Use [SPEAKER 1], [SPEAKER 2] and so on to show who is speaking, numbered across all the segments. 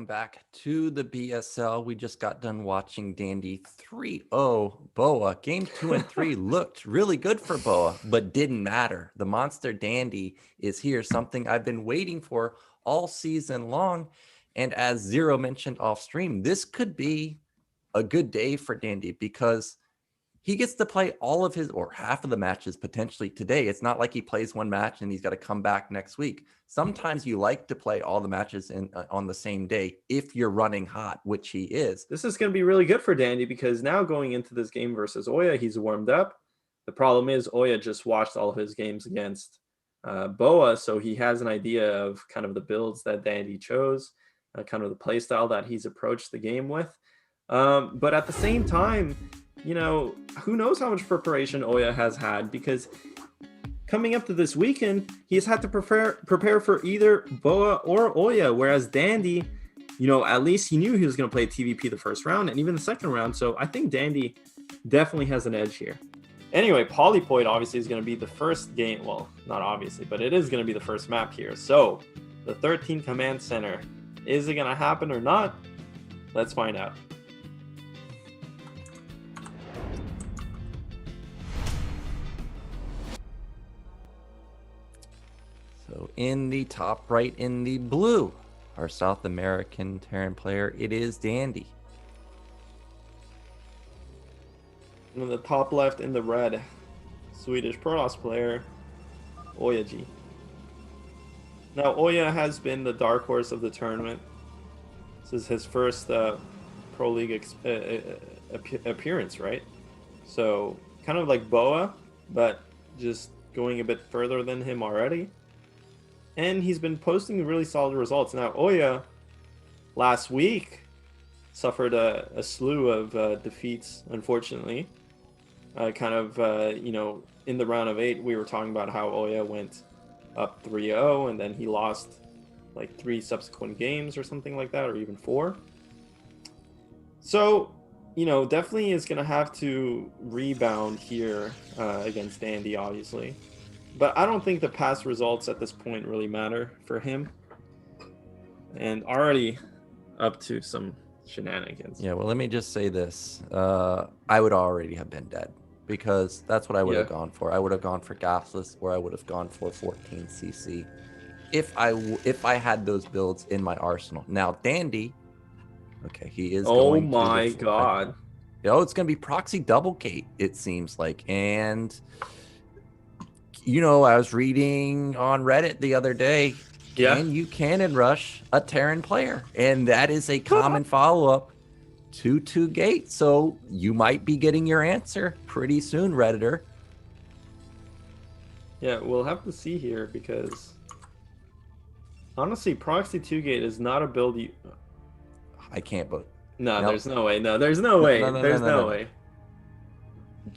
[SPEAKER 1] back to the BSL. We just got done watching Dandy 3-0 Boa. Game 2 and 3 looked really good for Boa, but didn't matter. The monster Dandy is here, something I've been waiting for all season long. And as Zero mentioned off stream, this could be a good day for Dandy because he gets to play all of his or half of the matches potentially today. It's not like he plays one match and he's got to come back next week. Sometimes you like to play all the matches on the same day if you're running hot, which he is.
[SPEAKER 2] This is going to be really good for Dandy because now going into this game versus OyA, he's warmed up. The problem is OyA just watched all of his games against Boa, so he has an idea of kind of the builds that Dandy chose, kind of the play style that he's approached the game with. But at the same time, you know, who knows how much preparation OyA has had, because coming up to this weekend, he's had to prepare for either Boa or OyA, whereas Dandy, you know, at least he knew he was going to play TVP the first round and even the second round. So I think Dandy definitely has an edge here. Anyway, Polypoid obviously is going to be the first game. Well, not obviously, but it is going to be the first map here. So the 13 Command Center, is it going to happen or not? Let's find out.
[SPEAKER 1] So in the top right in the blue, our South American Terran player, it is Dandy.
[SPEAKER 2] And in the top left in the red, Swedish Protoss player, OyA. Now, OyA has been the dark horse of the tournament. This is his first Pro League appearance, right? So, kind of like Boa, but just going a bit further than him already. And he's been posting really solid results. Now, OyA last week suffered a slew of defeats, unfortunately. You know, in the round of 8, we were talking about how OyA went up 3-0, and then he lost like 3 subsequent games or something like that, or even 4. So, you know, definitely is going to have to rebound here against Dandy, obviously. But I don't think the past results at this point really matter for him. And already up to some shenanigans.
[SPEAKER 1] Yeah, well, let me just say this. I would already have been dead because that's what I would have gone for. I would have gone for gasless, or I would have gone for 14cc if I had those builds in my arsenal. Now, Dandy, okay, he is
[SPEAKER 2] Oh my god.
[SPEAKER 1] Oh, it's going to be proxy double gate, it seems like. And you know, I was reading on Reddit the other day, can you cannon rush a Terran player? And that is a common follow-up to 2 gate. So you might be getting your answer pretty soon, Redditor.
[SPEAKER 2] Yeah, we'll have to see here because honestly, proxy 2 gate is not a build you...
[SPEAKER 1] I can't, but...
[SPEAKER 2] No, nope. There's no way. No, there's no way. There's no way.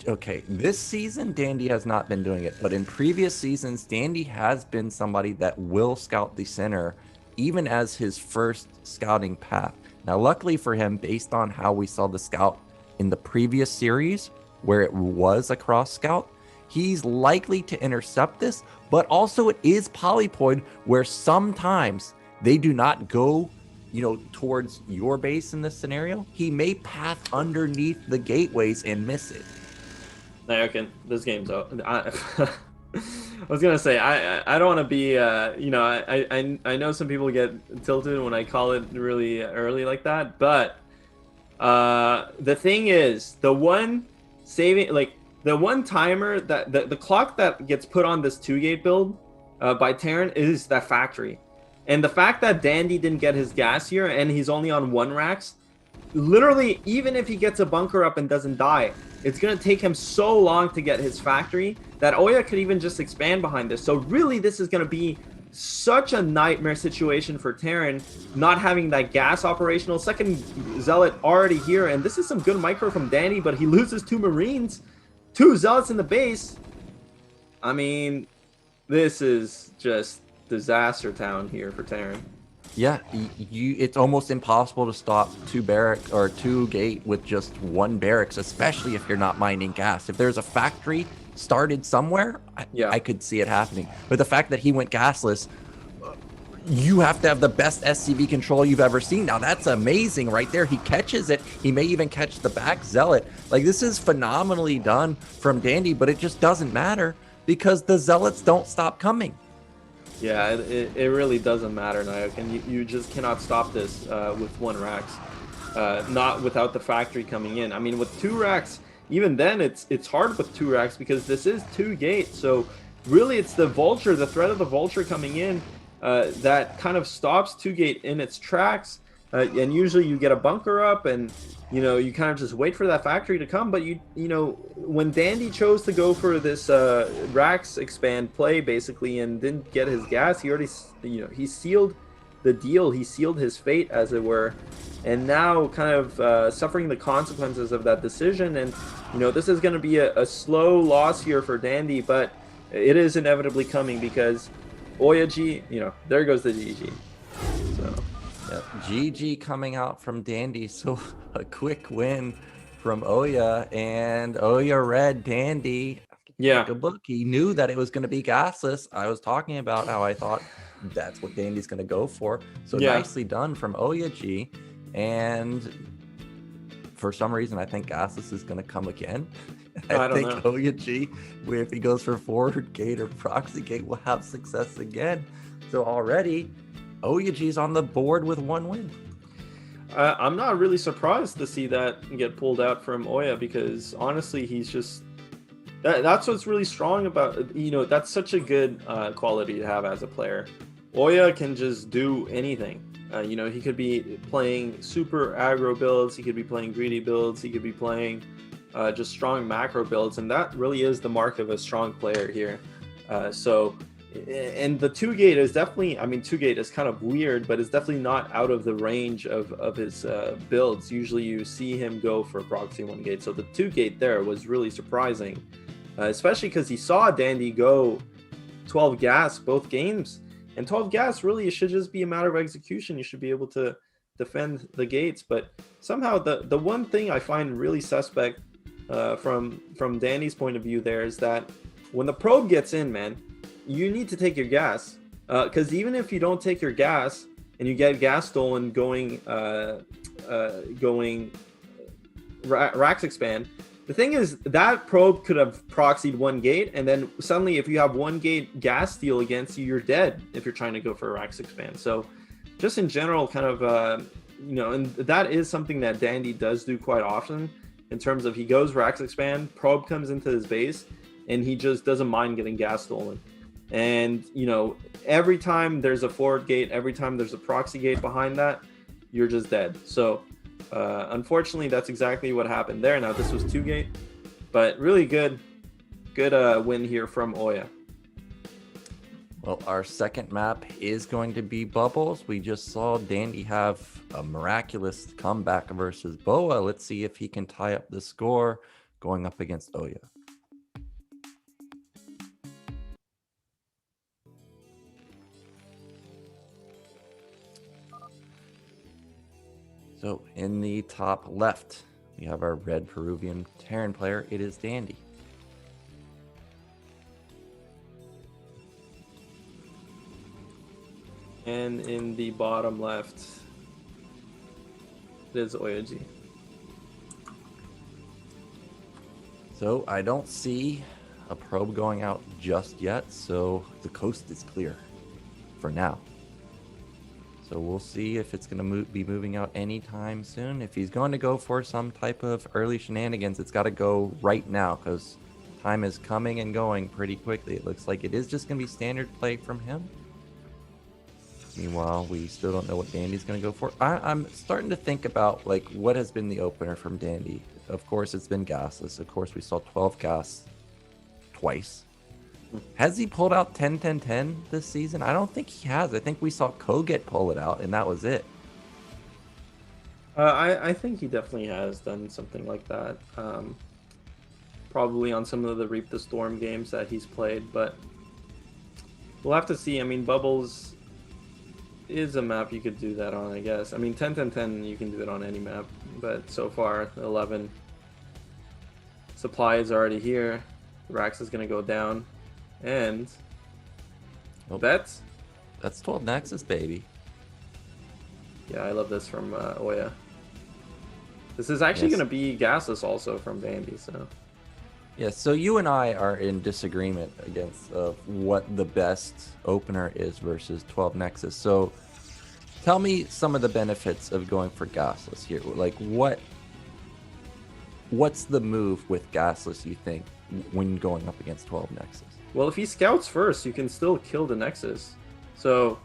[SPEAKER 1] Okay, this season Dandy has not been doing it, but in previous seasons Dandy has been somebody that will scout the center even as his first scouting path. Now luckily for him, based on how we saw the scout in the previous series where it was a cross scout, he's likely to intercept this, but also it is polypoid where sometimes they do not go, you know, towards your base in this scenario. He may path underneath the gateways and miss it.
[SPEAKER 2] Okay, this game's over. I was gonna say I don't want to be you know, I know some people get tilted when I call it really early like that, but the thing is, the one saving, like the one timer that the clock that gets put on this 2 gate build by Terran is that factory, and the fact that Dandy didn't get his gas here and he's only on 1 racks, literally even if he gets a bunker up and doesn't die, it's going to take him so long to get his factory that OyA could even just expand behind this. So really, this is going to be such a nightmare situation for Terran, not having that gas operational. Second Zealot already here, and this is some good micro from Dandy, but he loses 2 Marines, 2 Zealots in the base. I mean, this is just disaster town here for Terran.
[SPEAKER 1] Yeah, it's almost impossible to stop 2 barrack or 2 gate with just 1 barracks, especially if you're not mining gas. If there's a factory started somewhere, I could see it happening. But the fact that he went gasless, you have to have the best SCV control you've ever seen. Now that's amazing right there. He catches it. He may even catch the back zealot. Like, this is phenomenally done from Dandy, but it just doesn't matter because the zealots don't stop coming.
[SPEAKER 2] Yeah, it really doesn't matter, Nayok, and you just cannot stop this with 1 Rax. Not without the factory coming in. I mean, with 2 Rax, even then it's hard with 2 Rax because this is 2 gates. So really, it's the vulture, the threat of the vulture coming in that kind of stops 2 gate in its tracks. And usually you get a bunker up, and you kind of just wait for that factory to come. But you know, when Dandy chose to go for this Rax expand play basically and didn't get his gas, he already he sealed the deal. He sealed his fate, as it were, and now kind of suffering the consequences of that decision. And this is going to be a slow loss here for Dandy, but it is inevitably coming because OyA G, there goes the GG. So
[SPEAKER 1] yep, GG coming out from Dandy. So a quick win from OyA, and OyA read Dandy.
[SPEAKER 2] Yeah,
[SPEAKER 1] like a book. He knew that it was going to be gasless. I was talking about how I thought that's what Dandy's going to go for. So
[SPEAKER 2] yeah.
[SPEAKER 1] nicely done from OyA G. And for some reason, I think gasless is going to come again. I
[SPEAKER 2] don't
[SPEAKER 1] think
[SPEAKER 2] know.
[SPEAKER 1] OyA G, if he goes for forward gate or proxy gate, will have success again. So already, OyA G's on the board with 1 win.
[SPEAKER 2] I'm not really surprised to see that get pulled out from OyA, because honestly, he's just that's what's really strong about that's such a good quality to have as a player. OyA can just do anything. He could be playing super aggro builds, he could be playing greedy builds, he could be playing just strong macro builds, and that really is the mark of a strong player here. And the 2 gate is definitely, 2 gate is kind of weird, but it's definitely not out of the range of his builds. Usually you see him go for proxy 1 gate, so the 2 gate there was really surprising, especially because he saw Dandy go 12 gas both games. And 12 gas, really, it should just be a matter of execution. You should be able to defend the gates. But somehow the one thing I find really suspect from Dandy's point of view there is that when the probe gets in, man, you need to take your gas. Because even if you don't take your gas and you get gas stolen going Rax expand, the thing is that probe could have proxied 1 gate, and then suddenly if you have 1 gate gas steal against you, you're dead if you're trying to go for a Rax expand. So just in general, kind of, and that is something that Dandy does do quite often in terms of he goes Rax expand, probe comes into his base, and he just doesn't mind getting gas stolen. And, every time there's a forward gate, every time there's a proxy gate behind that, you're just dead. So unfortunately, that's exactly what happened there. Now, this was 2 gate, but really good win here from OyA.
[SPEAKER 1] Well, our second map is going to be Bubbles. We just saw Dandy have a miraculous comeback versus BoA. Let's see if he can tie up the score going up against OyA. So in the top left, we have our red Peruvian Terran player. It is Dandy.
[SPEAKER 2] And in the bottom left, it is OyA G.
[SPEAKER 1] So I don't see a probe going out just yet, so the coast is clear for now. So we'll see if it's going to be moving out anytime soon. If he's going to go for some type of early shenanigans, it's got to go right now because time is coming and going pretty quickly. It looks like it is just going to be standard play from him. Meanwhile, we still don't know what Dandy's going to go for. I'm starting to think about like what has been the opener from Dandy. Of course, it's been gasless. Of course, we saw 12 gas twice. Has he pulled out 10-10-10 this season? I don't think he has. I think we saw Koget pull it out, and that was it.
[SPEAKER 2] I think he definitely has done something like that. Probably on some of the Reap the Storm games that he's played, but we'll have to see. Bubbles is a map you could do that on, I guess. 10-10-10, you can do it on any map, but so far, 11. Supply is already here. Rax is going to go down. And bets.
[SPEAKER 1] That's 12 Nexus, baby.
[SPEAKER 2] Yeah, I love this from OyA. This is actually
[SPEAKER 1] Yes.
[SPEAKER 2] going to be gasless also from Dandy, so...
[SPEAKER 1] Yeah, so you and I are in disagreement against what the best opener is versus 12 Nexus. So tell me some of the benefits of going for gasless here. Like what's the move with gasless, you think, when going up against 12 Nexus?
[SPEAKER 2] Well, if he scouts first, you can still kill the Nexus. So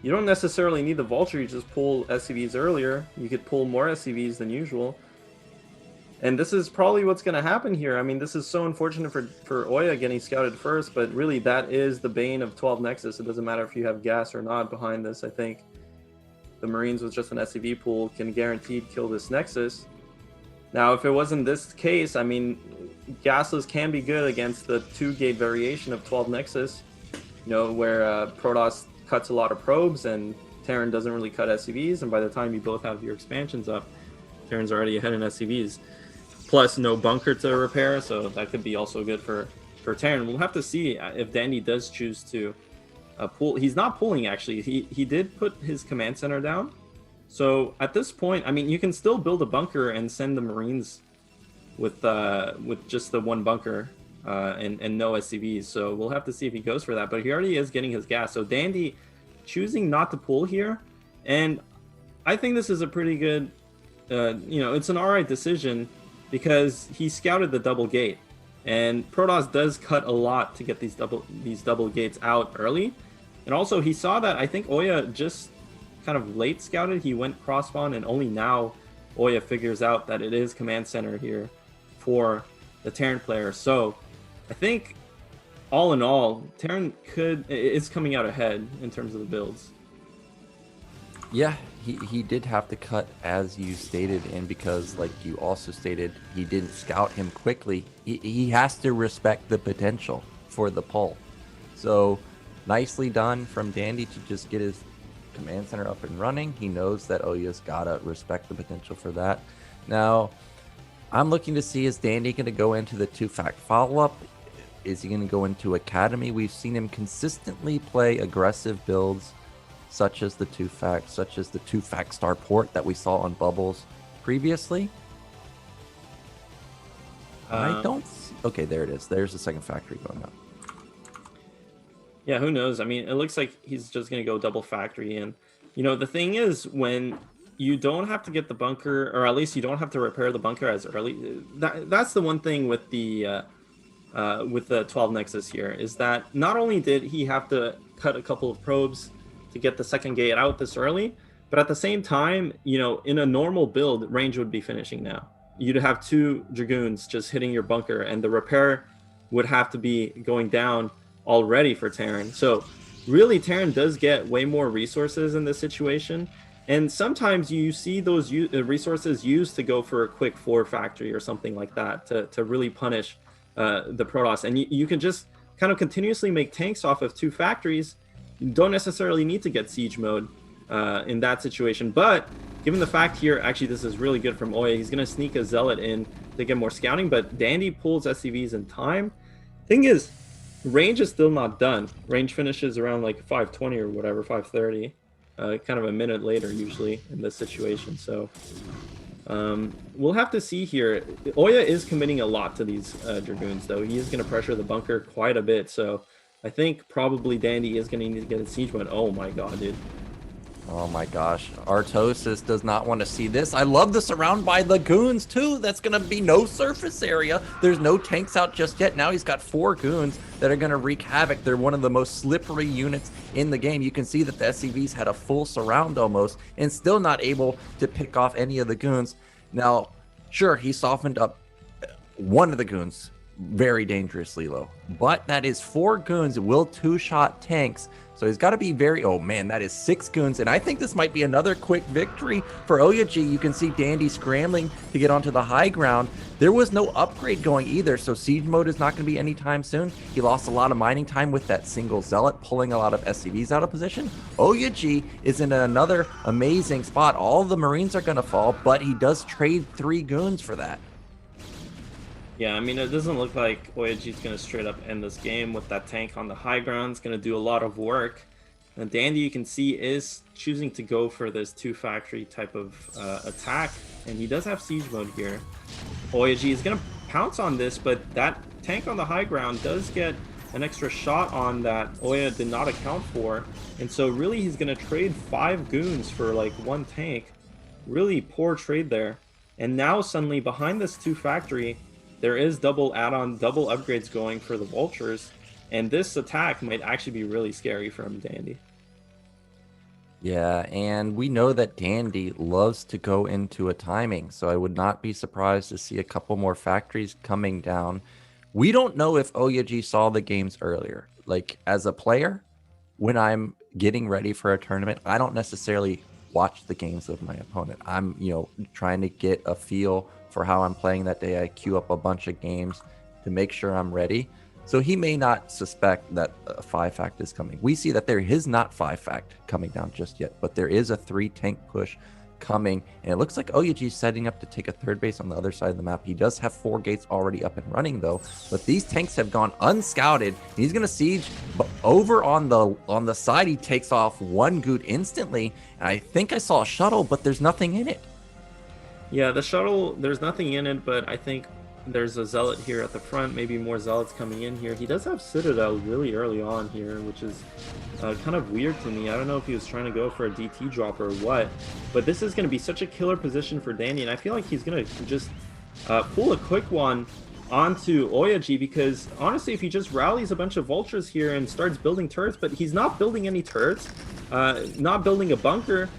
[SPEAKER 2] you don't necessarily need the vulture, you just pull SCVs earlier. You could pull more SCVs than usual. And this is probably what's going to happen here. I mean, this is so unfortunate for OyA getting scouted first, but really that is the bane of 12 Nexus. It doesn't matter if you have gas or not behind this. I think the Marines with just an SCV pool can guaranteed kill this Nexus. Now, if it wasn't this case, I mean, gasless can be good against the 2-gate variation of 12 Nexus, you know, where Protoss cuts a lot of probes and Terran doesn't really cut SCVs, and by the time you both have your expansions up, Terran's already ahead in SCVs. Plus, no bunker to repair, so that could be also good for Terran. We'll have to see if Dandy does choose to pull. He's not pulling, actually. He did put his command center down. So at this point, I mean, you can still build a bunker and send the Marines with just the one bunker and no SCVs. So we'll have to see if he goes for that. But he already is getting his gas. So Dandy choosing not to pull here. And I think this is a pretty good, it's an alright decision because he scouted the double gate. And Protoss does cut a lot to get these double gates out early. And also he saw that I think OyA just kind of late scouted. He went cross spawn and only now OyA figures out that it is command center here for the Terran player. So I think all in all, Terran is coming out ahead in terms of the builds.
[SPEAKER 1] Yeah, he did have to cut, as you stated, and because, like you also stated, he didn't scout him quickly. He has to respect the potential for the pull. So nicely done from Dandy to just get his command center up and running. He knows that OyA's gotta respect the potential for that. Now, I'm looking to see, is Dandy going to go into the 2-fact follow-up? Is he going to go into Academy? We've seen him consistently play aggressive builds, such as the 2-fact, such as the 2-fact starport that we saw on Bubbles previously. I don't see... Okay, there it is. There's the second factory going up.
[SPEAKER 2] Yeah, who knows? I mean, it looks like he's just going to go double factory. And, the thing is, when you don't have to get the bunker, or at least you don't have to repair the bunker as early, that's the one thing with the 12 Nexus here, is that not only did he have to cut a couple of probes to get the second gate out this early, but at the same time, in a normal build, range would be finishing now. You'd have 2 dragoons just hitting your bunker, and the repair would have to be going down already for Terran. So really, Terran does get way more resources in this situation, and sometimes you see those resources used to go for a quick 4 factory or something like that to really punish the Protoss. And you can just kind of continuously make tanks off of 2 factories. You don't necessarily need to get siege mode in that situation. But given the fact here, actually this is really good from OyA. He's going to sneak a zealot in to get more scouting, but Dandy pulls SCVs in time. Thing is, range is still not done. Range finishes around like 520 or whatever, 530. Kind of a minute later usually in this situation. So we'll have to see here. OyA is committing a lot to these dragoons, though. He is going to pressure the bunker quite a bit. So I think probably Dandy is going to need to get a siege mode. Oh my god, dude.
[SPEAKER 1] Oh my gosh, Artosis does not want to see this. I love the surround by the goons too. That's going to be no surface area. There's no tanks out just yet. Now he's got 4 goons that are going to wreak havoc. They're one of the most slippery units in the game. You can see that the SCVs had a full surround almost and still not able to pick off any of the goons. Now, sure, he softened up one of the goons very dangerously low, but that is 4 goons will 2-shot tanks. So he's got to be very... Oh, man, that is 6 goons. And I think this might be another quick victory for OyA. You can see Dandy scrambling to get onto the high ground. There was no upgrade going either, so siege mode is not going to be anytime soon. He lost a lot of mining time with that single zealot, pulling a lot of SCVs out of position. OyA is in another amazing spot. All the Marines are going to fall, but he does trade 3 goons for that.
[SPEAKER 2] Yeah, I mean, it doesn't look like OyA is going to straight up end this game with that tank on the high ground. It's going to do a lot of work. And Dandy, you can see, is choosing to go for this 2-factory type of attack. And he does have siege mode here. OyA is going to pounce on this, but that tank on the high ground does get an extra shot on that OyA did not account for. And so really he's going to trade 5 goons for like 1 tank. Really poor trade there. And now suddenly behind this 2-factory, there is double add-on, double upgrades going for the vultures. And this attack might actually be really scary from Dandy.
[SPEAKER 1] Yeah, and we know that Dandy loves to go into a timing, so I would not be surprised to see a couple more factories coming down. We don't know if OyA saw the games earlier. Like, as a player, when I'm getting ready for a tournament, I don't necessarily watch the games of my opponent. I'm, trying to get a feel for how I'm playing that day. I queue up a bunch of games to make sure I'm ready. So he may not suspect that a 5-fact is coming. We see that there is not 5-fact coming down just yet, but there is a 3-tank push coming, and it looks like OyA is setting up to take a 3rd base on the other side of the map. He does have 4 gates already up and running though, but these tanks have gone unscouted. He's gonna siege, but over on the side he takes off 1 goot instantly. And I think I saw a shuttle, but there's nothing in it.
[SPEAKER 2] Yeah, the shuttle, there's nothing in it, but I think there's a zealot here at the front, maybe more zealots coming in here. He does have Citadel really early on here, which is kind of weird to me. I don't know if he was trying to go for a DT drop or what, but this is going to be such a killer position for Dandy, and I feel like he's going to just pull a quick one onto OyA, because honestly, if he just rallies a bunch of vultures here and starts building turrets, but he's not building any turrets, not building a bunker,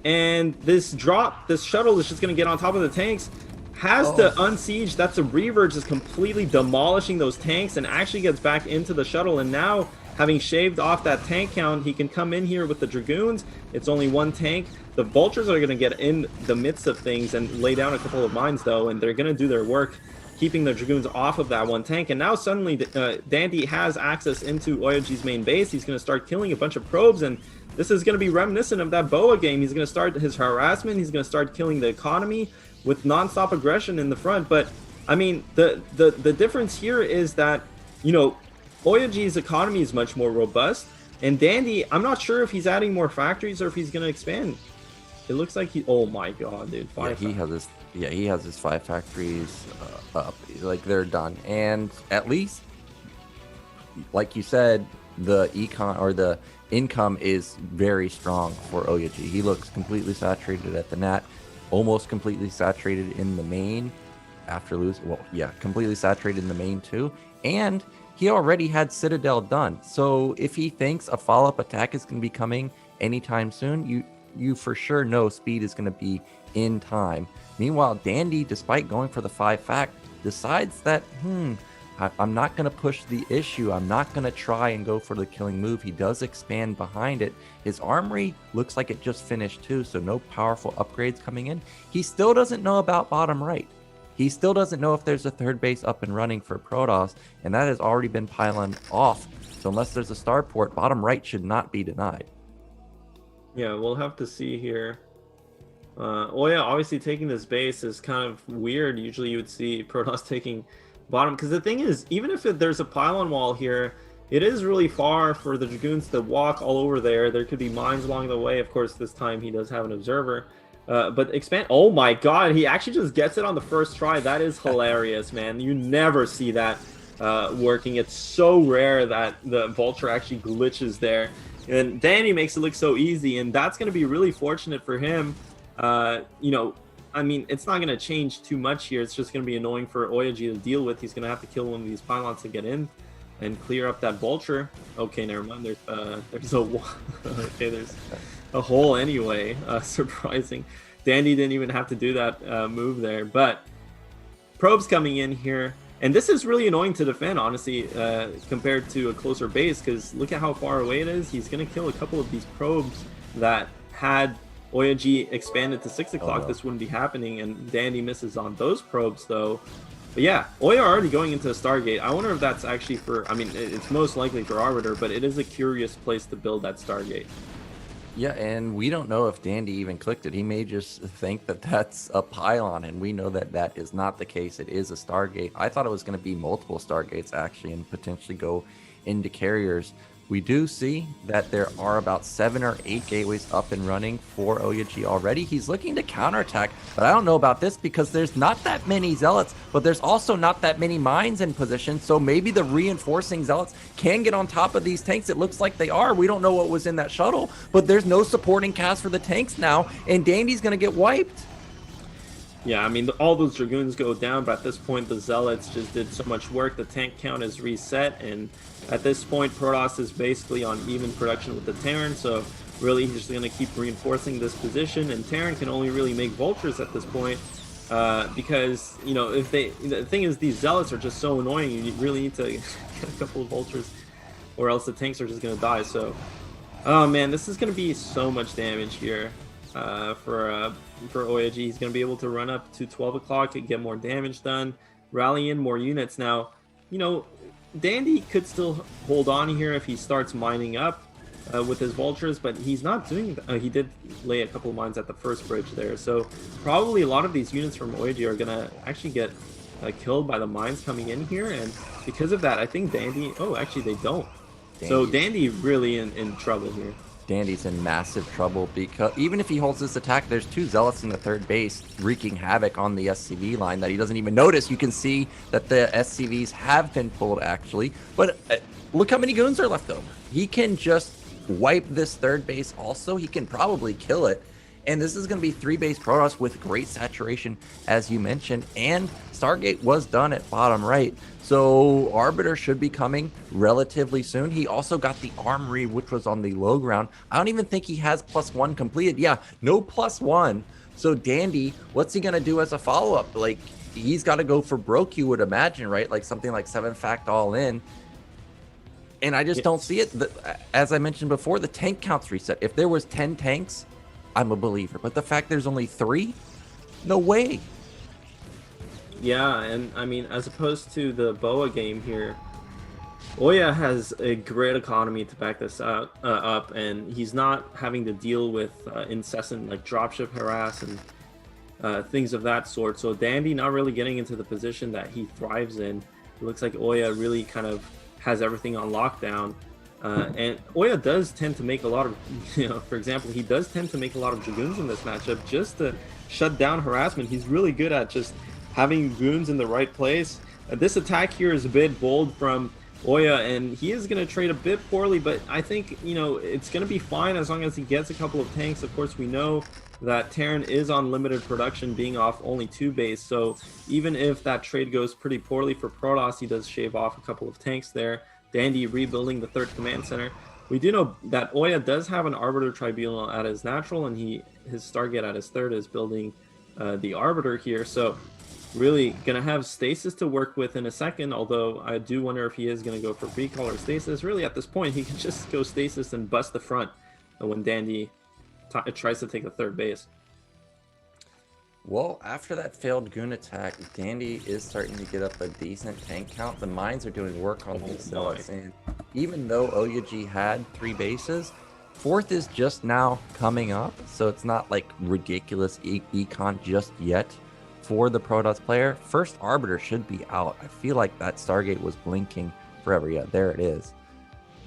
[SPEAKER 2] and this shuttle is just going to get on top of the tanks, has to unsiege. That's a Reaver just completely demolishing those tanks and actually gets back into the shuttle. And now, having shaved off that tank count, he can come in here with the dragoons. It's only 1 tank. The vultures are going to get in the midst of things and lay down a couple of mines though, and they're going to do their work keeping the dragoons off of that 1 tank. And now suddenly Dandy has access into OyA's main base. He's going to start killing a bunch of probes, and this is going to be reminiscent of that BOA game. He's going to start his harassment. He's going to start killing the economy with non-stop aggression in the front. But I mean, the difference here is that, OyA's economy is much more robust, and Dandy, I'm not sure if he's adding more factories or if he's going to expand. It looks like oh my god, dude.
[SPEAKER 1] He has his 5 factories up. Like, they're done. And at least, like you said, the income is very strong for OyA. He looks completely saturated at the net, almost completely saturated in the main after losing. Well, yeah, completely saturated in the main too. And he already had Citadel done. So if he thinks a follow-up attack is going to be coming anytime soon, you for sure know speed is going to be in time. Meanwhile, Dandy, despite going for the 5-fact, decides that, I'm not going to push the issue. I'm not going to try and go for the killing move. He does expand behind it. His armory looks like it just finished too, so no powerful upgrades coming in. He still doesn't know about bottom right. He still doesn't know if there's a 3rd base up and running for Protoss, and that has already been piling off. So unless there's a starport, bottom right should not be denied.
[SPEAKER 2] Yeah, we'll have to see here. OyA obviously taking this base is kind of weird. Usually you would see Protoss taking bottom, because the thing is, even if there's a pylon wall here, it is really far for the dragoons to walk all over there. There could be mines along the way. Of course, this time he does have an observer. But expand. Oh my god, he actually just gets it on the first try. That is hilarious, man. You never see that working. It's so rare that the vulture actually glitches there. And Danny makes it look so easy, and that's going to be really fortunate for him. I mean, it's not going to change too much here. It's just going to be annoying for OyA to deal with. He's going to have to kill one of these pylons to get in and clear up that vulture. Okay, never mind. There's a hole anyway. Surprising. Dandy didn't even have to do that move there. But probes coming in here. And this is really annoying to defend, honestly, compared to a closer base, because look at how far away it is. He's going to kill a couple of these probes that had OyA expanded to 6 o'clock. This wouldn't be happening, and Dandy misses on those probes, though. But yeah, OyA already going into a Stargate. I wonder if that's actually for, I mean, it's most likely for Arbiter, but it is a curious place to build that Stargate.
[SPEAKER 1] Yeah, and we don't know if Dandy even clicked it. He may just think that that's a pylon, and we know that that is not the case. It is a Stargate. I thought it was going to be multiple Stargates, actually, and potentially go into carriers. We do see that there are about 7 or 8 gateways up and running for OyA already. He's looking to counterattack, but I don't know about this because there's not that many zealots, but there's also not that many mines in position. So maybe the reinforcing zealots can get on top of these tanks. It looks like they are. We don't know what was in that shuttle, but there's no supporting cast for the tanks now, and Dandy's going to get wiped.
[SPEAKER 2] Yeah, I mean, all those dragoons go down, but at this point, the zealots just did so much work. The tank count is reset, and at this point, Protoss is basically on even production with the Terran, so really he's just going to keep reinforcing this position, and Terran can only really make vultures at this point, because, you know, if they... The thing is, these zealots are just so annoying, you really need to get a couple of vultures, or else the tanks are just going to die, so... Oh man, this is going to be so much damage here for OyA. He's going to be able to run up to 12 o'clock and get more damage done, rally in more units. Now, you know, Dandy could still hold on here if he starts mining up with his vultures, but he's not doing that. He did lay a couple of mines at the first bridge there, so probably a lot of these units from OyA are going to actually get killed by the mines coming in here, and because of that, I think Dandy... Oh, actually, they don't. So Dandy really in trouble here.
[SPEAKER 1] Dandy's in massive trouble because even if he holds this attack, there's 2 zealots in the third base wreaking havoc on the SCV line that he doesn't even notice. You can see that the SCVs have been pulled actually, but look how many goons are left over. He can just wipe this third base also. He can probably kill it. And this is going to be 3-base Protoss with great saturation, as you mentioned. And Stargate was done at bottom right. So Arbiter should be coming relatively soon. He also got the Armory, which was on the low ground. I don't even think he has +1 completed. Yeah, no +1. So Dandy, what's he going to do as a follow-up? Like, he's got to go for broke, you would imagine, right? Like something like 7-fact all in. And I just don't see it. As I mentioned before, the tank count's reset. If there was 10 tanks... I'm a believer, but the fact there's only 3, no way.
[SPEAKER 2] Yeah, and I mean, as opposed to the BOA game here, OyA has a great economy to back this up, and he's not having to deal with incessant like dropship harass and things of that sort. So Dandy not really getting into the position that he thrives in. It looks like OyA really kind of has everything on lockdown. And OyA does tend to make a lot of, you know, for example, he does tend to make a lot of dragoons in this matchup just to shut down harassment. He's really good at just having goons in the right place. This attack here is a bit bold from OyA, and he is going to trade a bit poorly, but I think, you know, it's going to be fine as long as he gets a couple of tanks. Of course, we know that Terran is on limited production, being off only 2 base, so even if that trade goes pretty poorly for Protoss, he does shave off a couple of tanks there. Dandy rebuilding the 3rd command center. We do know that OyA does have an Arbiter Tribunal at his natural, and his Stargate at his 3rd is building the Arbiter here, so really gonna have stasis to work with in a second, although I do wonder if he is gonna go for recall or stasis. Really, at this point, he can just go stasis and bust the front when Dandy tries to take the 3rd base.
[SPEAKER 1] Well, after that failed goon attack, Dandy is starting to get up a decent tank count. The mines are doing work on these zealots, and even though OyA had 3 bases, 4th is just now coming up, so it's not like ridiculous econ just yet for the Protoss player. First Arbiter should be out. I feel like that Stargate was blinking forever. Yeah, there it is.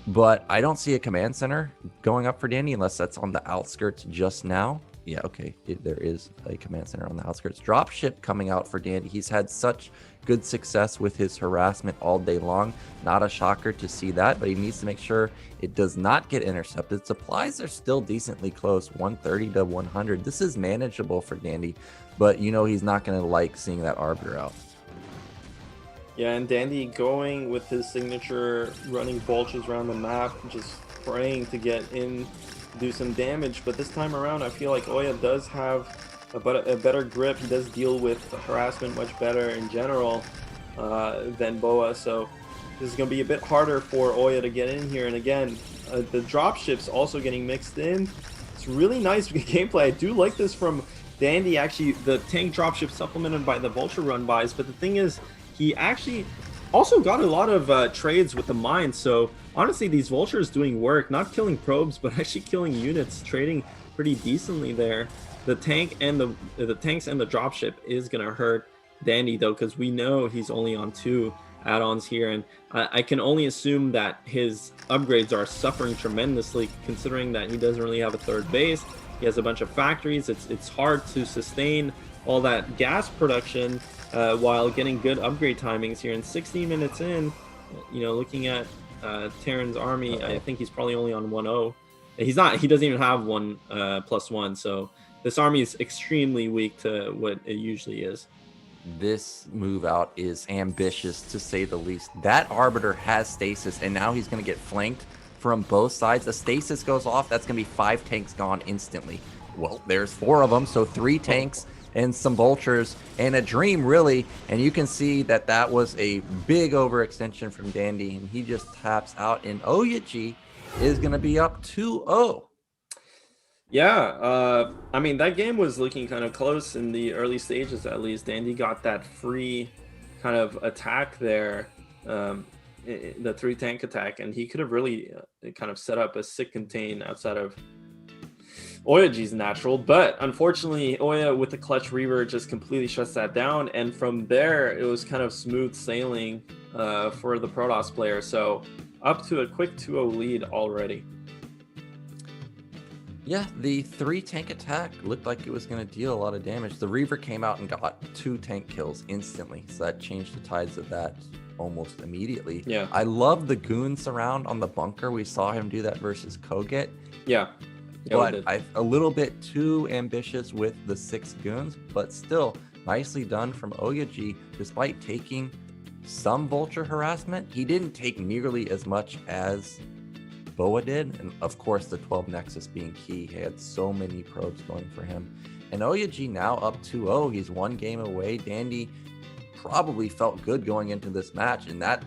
[SPEAKER 1] But I don't see a command center going up for Dandy unless that's on the outskirts just now. Yeah, okay, there is a command center on the outskirts. Dropship coming out for Dandy. He's had such good success with his harassment all day long. Not a shocker to see that, but he needs to make sure it does not get intercepted. Supplies are still decently close, 130 to 100. This is manageable for Dandy, but you know he's not going to like seeing that Arbiter out.
[SPEAKER 2] Yeah, and Dandy going with his signature running vultures around the map, just praying to get in, do some damage. But this time around, I feel like OyA does have a better grip. He does deal with harassment much better in general than BOA. So this is going to be a bit harder for OyA to get in here. And again, the dropships also getting mixed in. It's really nice gameplay. I do like this from Dandy. Actually, the tank dropship supplemented by the vulture run bys. But the thing is, he actually also got a lot of trades with the mines. So honestly, these vultures doing work, not killing probes, but actually killing units, trading pretty decently there. The tank and the tanks and the dropship is gonna hurt Dandy though, because we know he's only on 2. add-ons here, and I can only assume that his upgrades are suffering tremendously, considering that he doesn't really have a third base. He has a bunch of factories. It's hard to sustain all that gas production while getting good upgrade timings here. And 16 minutes in, looking at Terran's army, I think he's probably only on 1-0. He doesn't even have 1+1, so this army is extremely weak to what it usually is.
[SPEAKER 1] This move out is ambitious, to say the least. That arbiter has stasis, and now he's going to get flanked from both sides. The stasis goes off. That's going to be 5 tanks gone instantly. Well, there's 4 of them, so 3 tanks and some vultures and a dream, really. And you can see that that was a big overextension from Dandy, and he just taps out, and OyA is going to be up 2-0.
[SPEAKER 2] Yeah, I mean, that game was looking kind of close in the early stages, at least. Dandy got that free kind of attack there, the 3-tank attack, and he could have really kind of set up a sick contain outside of OyA's natural. But unfortunately, OyA with the clutch reaver just completely shuts that down, and from there, it was kind of smooth sailing for the Protoss player. So up to a quick 2-0 lead already.
[SPEAKER 1] Yeah, the 3-tank attack looked like it was going to deal a lot of damage. The Reaver came out and got 2 tank kills instantly, so that changed the tides of that almost immediately.
[SPEAKER 2] Yeah.
[SPEAKER 1] I love the goon surround on the bunker. We saw him do that versus Koget.
[SPEAKER 2] Yeah.
[SPEAKER 1] But a little bit too ambitious with the 6 goons, but still nicely done from OyA. Despite taking some vulture harassment, he didn't take nearly as much as Bo5 did, and of course the 12 Nexus being key. He had so many probes going for him. And OyA now up 2-0. He's 1 game away. Dandy probably felt good going into this match, and that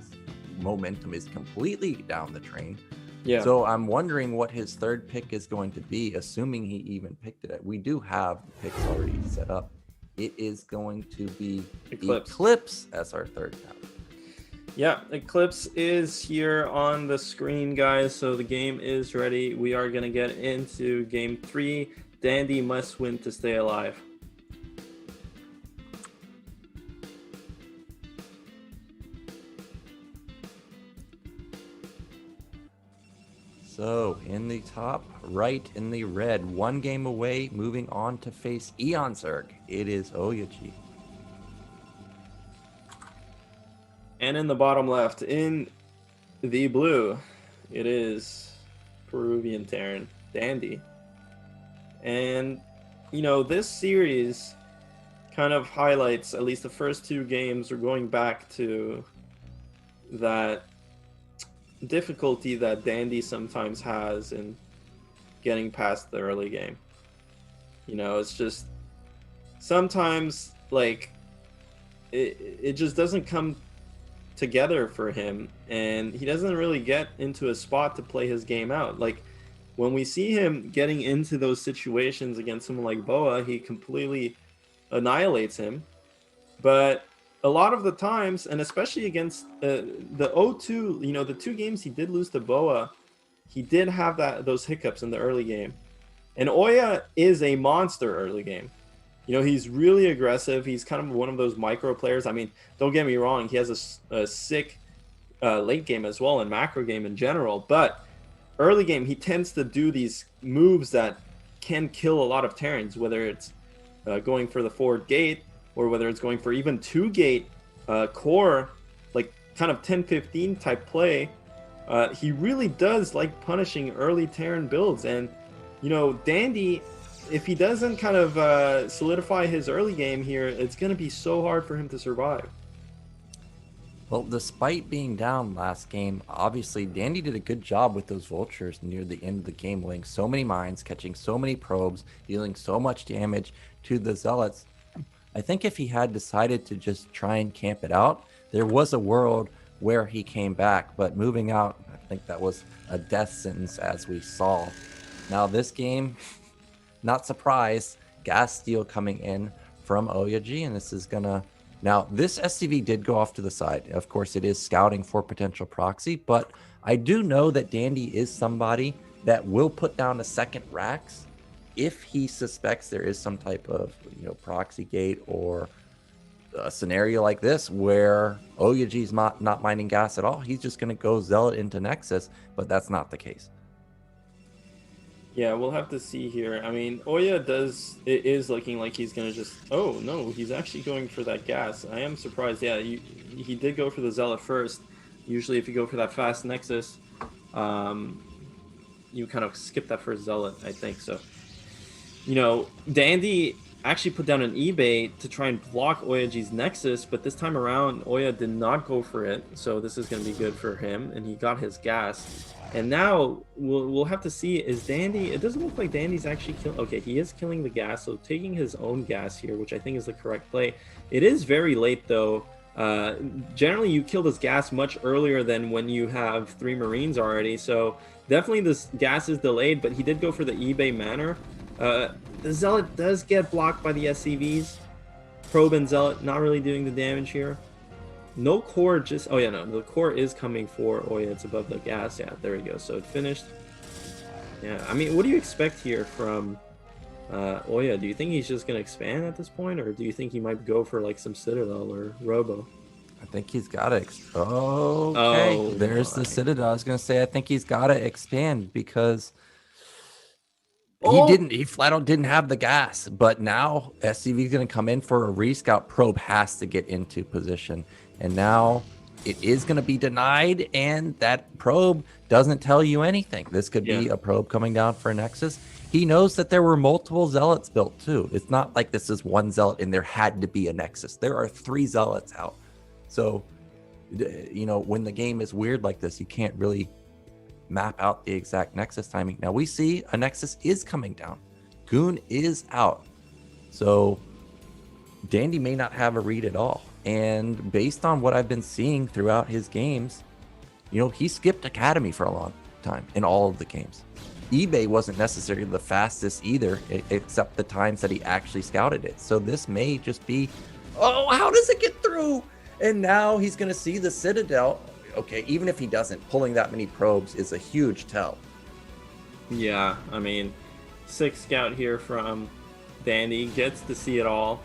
[SPEAKER 1] momentum is completely down the train.
[SPEAKER 2] Yeah.
[SPEAKER 1] So I'm wondering what his third pick is going to be, assuming he even picked it. We do have the picks already set up. It is going to be Eclipse as our third tap.
[SPEAKER 2] Yeah, Eclipse is here on the screen, guys, so the game is ready. We are going to get into game 3. Dandy must win to stay alive.
[SPEAKER 1] So in the top right in the red, 1 game away, moving on to face Eonzerg. It is OyA.
[SPEAKER 2] And in the bottom left, in the blue, it is Peruvian Terran Dandy. And, this series kind of highlights, at least the first 2 games, are going back to that difficulty that Dandy sometimes has in getting past the early game. It's just sometimes, like, it just doesn't come together for him, and he doesn't really get into a spot to play his game out. Like, when we see him getting into those situations against someone like Bo5, he completely annihilates him. But a lot of the times, and especially against the 0-2, the 2 games he did lose to Bo5, he did have those hiccups in the early game. And OyA is a monster early game. He's really aggressive. He's kind of one of those micro players. I mean, don't get me wrong. He has a sick late game as well, and macro game in general. But early game, he tends to do these moves that can kill a lot of Terrans, whether it's going for the forward gate or whether it's going for even 2-gate core, like kind of 10-15 type play. He really does like punishing early Terran builds. And, Dandy, if he doesn't kind of solidify his early game here, it's going to be so hard for him to survive.
[SPEAKER 1] Well, despite being down last game, obviously Dandy did a good job with those vultures near the end of the game, laying so many mines, catching so many probes, dealing so much damage to the zealots. I think if he had decided to just try and camp it out, there was a world where he came back, but moving out, I think that was a death sentence, as we saw. Now this game, not surprised, gas steal coming in from OyA, and this is gonna... Now, this SCV did go off to the side. Of course, it is scouting for potential proxy, but I do know that Dandy is somebody that will put down a second Rax if he suspects there is some type of, proxy gate or a scenario like this where OyA's not mining gas at all. He's just going to go zealot into Nexus, but that's not the case.
[SPEAKER 2] Yeah, we'll have to see here. I mean, OyA it is looking like he's going to just... Oh, no, he's actually going for that gas. I am surprised. Yeah, he did go for the Zealot first. Usually if you go for that fast Nexus, you kind of skip that first Zealot, I think. So, you know, Dandy actually put down an eBay to try and block OyA's Nexus, but this time around, OyA did not go for it. So this is going to be good for him, and he got his gas. And now we'll have to see, is Dandy... It doesn't look like Dandy's actually killing... Okay, he is killing the gas, so taking his own gas here, which I think is the correct play. It is very late, though. Generally, you kill this gas much earlier than when you have 3 Marines already, so definitely this gas is delayed, but he did go for the eBay manner. The Zealot does get blocked by the SCVs. Probe and Zealot not really doing the damage here. No core, just... Oh, yeah, no. The core is coming for OyA. It's above the gas. Yeah, there we go. So it finished. Yeah, I mean, what do you expect here from OyA? Do you think he's just going to expand at this point? Or do you think he might go for, like, some Citadel or Robo?
[SPEAKER 1] I think he's got to... Okay, oh, there's the Citadel. I was going to say, I think he's got to expand because... He flat out didn't have the gas, but now SCV is going to come in for a rescout. Probe has to get into position, and now it is going to be denied, and that probe doesn't tell you anything. This could be a probe coming down for a Nexus. He knows that there were multiple Zealots built too. It's not like this is one Zealot and there had to be a Nexus. There are 3 Zealots out. So, you know, when the game is weird like this, you can't really map out the exact Nexus timing. Now we see a Nexus is coming down. Goon is out. So Dandy may not have a read at all. And based on what I've been seeing throughout his games, you know, he skipped Academy for a long time in all of the games. eBay wasn't necessarily the fastest either, except the times that he actually scouted it. So this may just be, oh, how does it get through? And now he's going to see the Citadel. Okay, even if he doesn't, pulling that many probes is a huge tell.
[SPEAKER 2] Yeah, I mean, 6 scout here from Dandy, gets to see it all.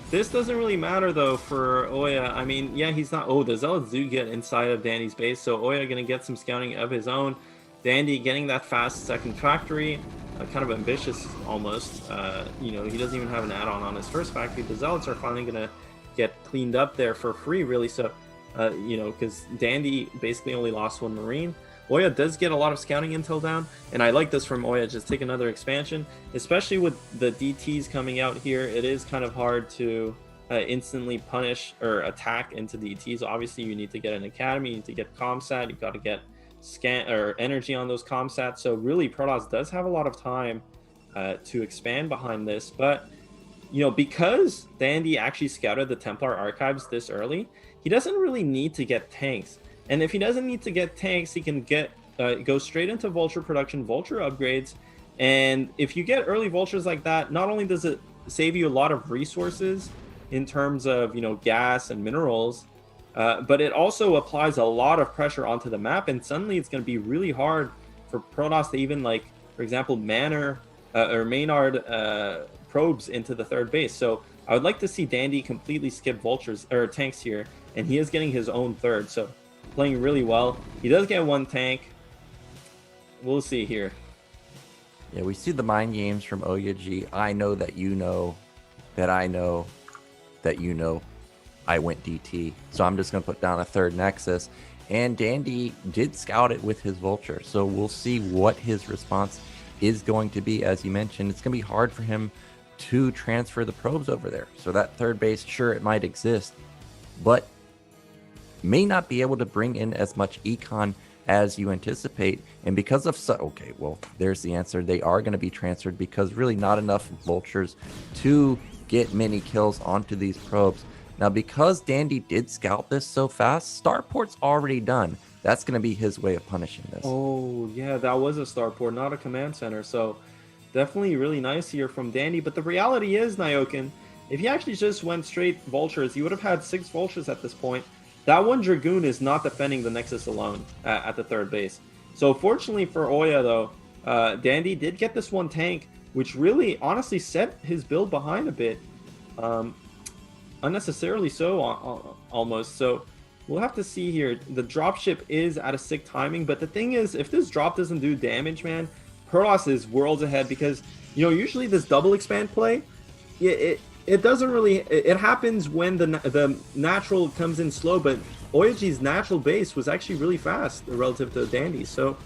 [SPEAKER 2] This doesn't really matter, though, for OyA. I mean, yeah, he's not... Oh, the Zealots do get inside of Dandy's base, so OyA going to get some scouting of his own. Dandy getting that fast second factory, kind of ambitious almost. You know, he doesn't even have an add-on on his first factory. The Zealots are finally going to get cleaned up there for free, really, so... you know, because Dandy basically only lost 1 Marine. OyA does get a lot of scouting intel down, and I like this from OyA, just take another expansion, especially with the DTs coming out here. It is kind of hard to instantly punish or attack into DTs. Obviously, you need to get an academy, you need to get comsat, you've got to get scan or energy on those comsats. So really, Protoss does have a lot of time to expand behind this, but you know, because Dandy actually scouted the Templar archives this early, he doesn't really need to get tanks. And if he doesn't need to get tanks, he can get go straight into vulture production, vulture upgrades. And if you get early vultures like that, not only does it save you a lot of resources in terms of, you know, gas and minerals, but it also applies a lot of pressure onto the map. And suddenly it's going to be really hard for Protoss to even, like, for example, Maynard probes into the 3rd base. So I would like to see Dandy completely skip vultures or tanks here, and he is getting his own 3rd, so playing really well. He does get 1 tank. We'll see here.
[SPEAKER 1] Yeah, we see the mind games from OyA. I know that you know that I know that you know I went DT, so I'm just going to put down a 3rd Nexus. And Dandy did scout it with his vulture, so we'll see what his response is going to be. As you mentioned, it's going to be hard for him to transfer the probes over there. So that 3rd base, sure, it might exist, but may not be able to bring in as much econ as you anticipate. And because of okay, well, there's the answer. They are going to be transferred because really not enough vultures to get many kills onto these probes. Now, because Dandy did scout this so fast, starport's already done. That's going to be his way of punishing this.
[SPEAKER 2] Oh, yeah, that was a starport, not a command center. So definitely really nice here from Dandy. But the reality is, Nyokin, if he actually just went straight vultures, he would have had 6 vultures at this point. That 1 dragoon is not defending the Nexus alone at the 3rd base. So fortunately for OyA, though, Dandy did get this 1 tank, which really honestly set his build behind a bit. unnecessarily so almost. So we'll have to see here. The dropship is at a sick timing, but the thing is, if this drop doesn't do damage, man, Protoss is worlds ahead because, you know, usually this double expand play, it doesn't really, it happens when the natural comes in slow, but OyA's natural base was actually really fast relative to Dandy. So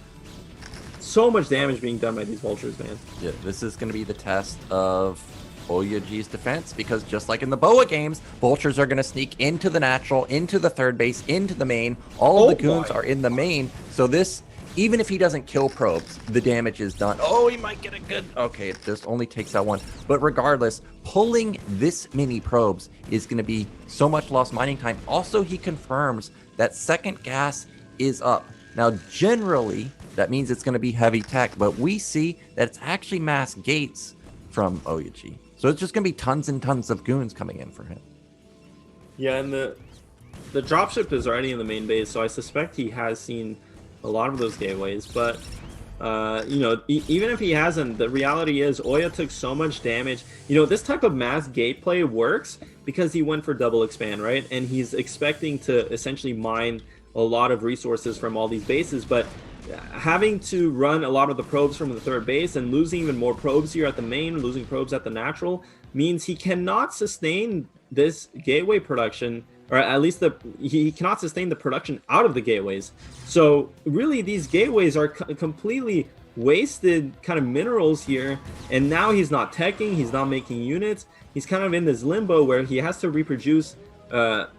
[SPEAKER 2] much damage being done by these vultures, man.
[SPEAKER 1] Yeah, this is going to be the test of OyA's defense, because just like in the BOA games, vultures are going to sneak into the natural, into the third base, into the main. All of the goons are in the main. So this, even if he doesn't kill probes, the damage is done. Oh, he might get a good... Okay, it just only takes out one. But regardless, pulling this many probes is going to be so much lost mining time. Also, he confirms that second gas is up. Now, generally, that means it's going to be heavy tech, but we see that it's actually mass gates from OyA. So it's just going to be tons and tons of goons coming in for him.
[SPEAKER 2] Yeah, and the dropship is already in the main base, so I suspect he has seen a lot of those gateways. But you know, even if he hasn't, the reality is OyA took so much damage. You know, this type of mass gate play works because he went for double expand, right? And he's expecting to essentially mine a lot of resources from all these bases, but having to run a lot of the probes from the third base and losing even more probes here at the main, losing probes at the natural, means he cannot sustain this gateway production, or at least he cannot sustain the production out of the gateways. So really, these gateways are completely wasted kind of minerals here, and now he's not teching, he's not making units. He's kind of in this limbo where he has to reproduce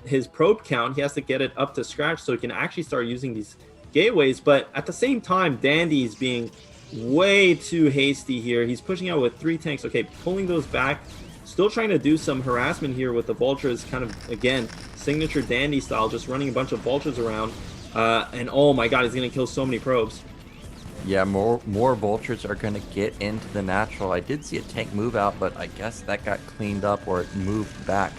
[SPEAKER 2] his probe count. He has to get it up to scratch so he can actually start using these gateways. But at the same time, Dandy is being way too hasty here. He's pushing out with 3 tanks. Okay, pulling those back, still trying to do some harassment here with the vultures, kind of, again, signature Dandy style, just running a bunch of vultures around. And oh my god, he's gonna kill so many probes.
[SPEAKER 1] Yeah, more vultures are going to get into the natural. I did see a tank move out, but I guess that got cleaned up or it moved back.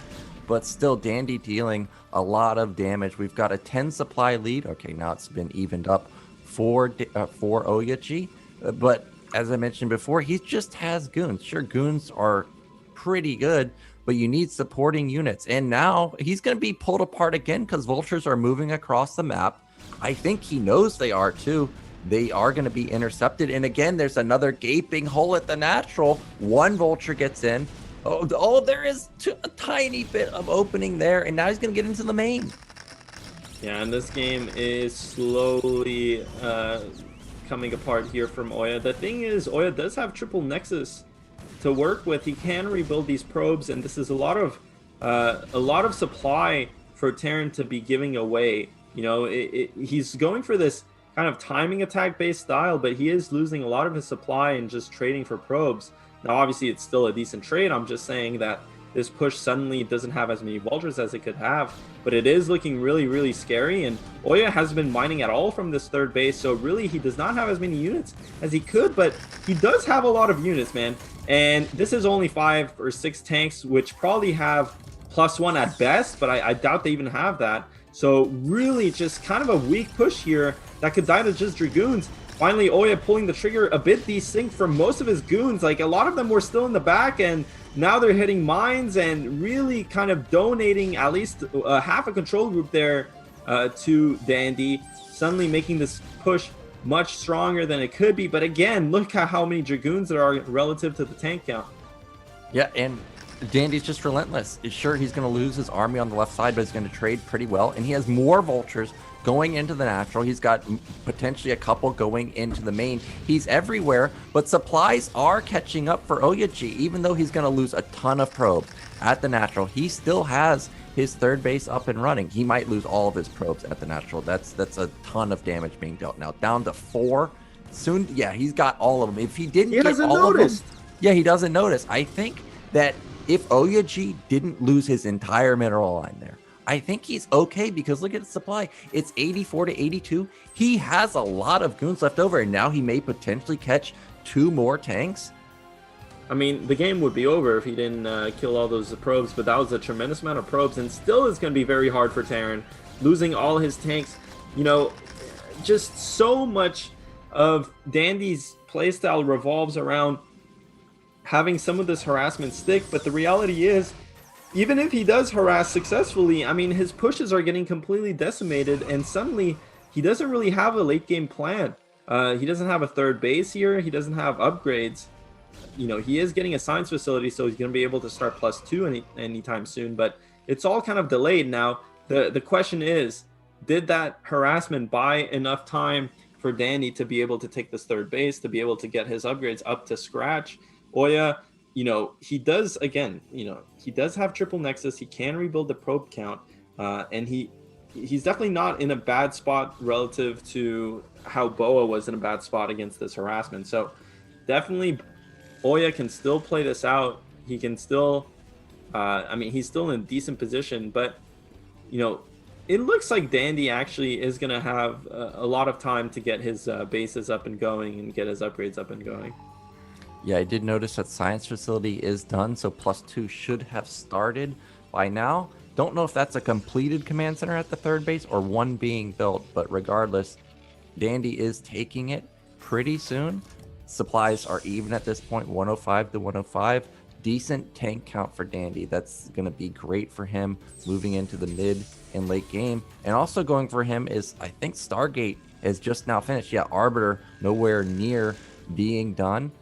[SPEAKER 1] But still, Dandy dealing a lot of damage. We've got a 10 supply lead. Okay, now it's been evened up for OyA. But as I mentioned before, he just has goons. Sure, goons are pretty good, but you need supporting units. And now he's going to be pulled apart again because vultures are moving across the map. I think he knows they are too. They are going to be intercepted. And again, there's another gaping hole at the natural. One vulture gets in. Oh, there is a tiny bit of opening there, and now he's going to get into the main.
[SPEAKER 2] Yeah, and this game is slowly coming apart here from OyA. The thing is, OyA does have triple nexus to work with. He can rebuild these probes, and this is a lot of supply for Terran to be giving away. You know, he's going for this kind of timing attack based style, but he is losing a lot of his supply and just trading for probes. Now, obviously, it's still a decent trade. I'm just saying that this push suddenly doesn't have as many vultures as it could have, but it is looking really, really scary. And OyA hasn't been mining at all from this third base, so really he does not have as many units as he could, but he does have a lot of units, man. And this is only 5 or 6 tanks, which probably have +1 at best, but I doubt they even have that. So really just kind of a weak push here that could die to just dragoons. Finally, OyA pulling the trigger a bit desynced from most of his goons. Like, a lot of them were still in the back, and now they're hitting mines and really kind of donating at least half a control group there to Dandy, suddenly making this push much stronger than it could be. But again, look at how many dragoons there are relative to the tank count.
[SPEAKER 1] Yeah, and Dandy's just relentless. Sure, he's going to lose his army on the left side, but he's going to trade pretty well, and he has more vultures going into the natural. He's got potentially a couple going into the main. He's everywhere, but supplies are catching up for OyA. Even though he's going to lose a ton of probes at the natural, he still has his third base up and running. He might lose all of his probes at the natural. That's a ton of damage being dealt. Now down to 4 soon. Yeah, he's got all of them. If he didn't get all of them, yeah, he doesn't notice. I think that if OyA didn't lose his entire mineral line there, I think he's okay, because look at the supply. It's 84 to 82. He has a lot of goons left over, and now he may potentially catch 2 more tanks.
[SPEAKER 2] I mean, the game would be over if he didn't kill all those probes, but that was a tremendous amount of probes, and still is going to be very hard for Terran. Losing all his tanks, you know, just so much of Dandy's playstyle revolves around having some of this harassment stick, but the reality is even if he does harass successfully, I mean, his pushes are getting completely decimated, and suddenly he doesn't really have a late game plan. He doesn't have a third base here. He doesn't have upgrades. You know, he is getting a science facility, so he's going to be able to start +2 anytime soon, but it's all kind of delayed now. The question is, did that harassment buy enough time for Dandy to be able to take this third base, to be able to get his upgrades up to scratch? OyA, you know, he does, again, you know, he does have triple nexus. He can rebuild the probe count, and he's definitely not in a bad spot relative to how BoA was in a bad spot against this harassment. So definitely OyA can still play this out. He can still, I mean, he's still in a decent position, but, you know, it looks like Dandy actually is going to have a lot of time to get his bases up and going and get his upgrades up and going.
[SPEAKER 1] Yeah, I did notice that science facility is done, so +2 should have started by now. Don't know if that's a completed command center at the third base or one being built, but regardless, Dandy is taking it pretty soon. Supplies are even at this point, 105 to 105. Decent tank count for Dandy. That's going to be great for him moving into the mid and late game. And also going for him is, I think Stargate is just now finished. Yeah, Arbiter nowhere near being done.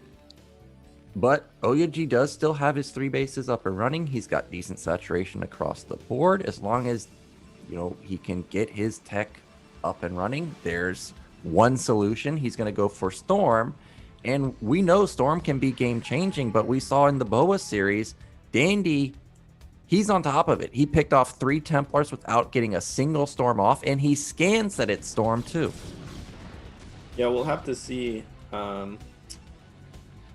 [SPEAKER 1] But OyA does still have his 3 bases up and running. He's got decent saturation across the board. As long as, you know, he can get his tech up and running, there's one solution. He's going to go for Storm. And we know Storm can be game-changing, but we saw in the BoA series, Dandy, he's on top of it. He picked off 3 Templars without getting a single Storm off, and he scans that it's Storm too.
[SPEAKER 2] Yeah, we'll have to see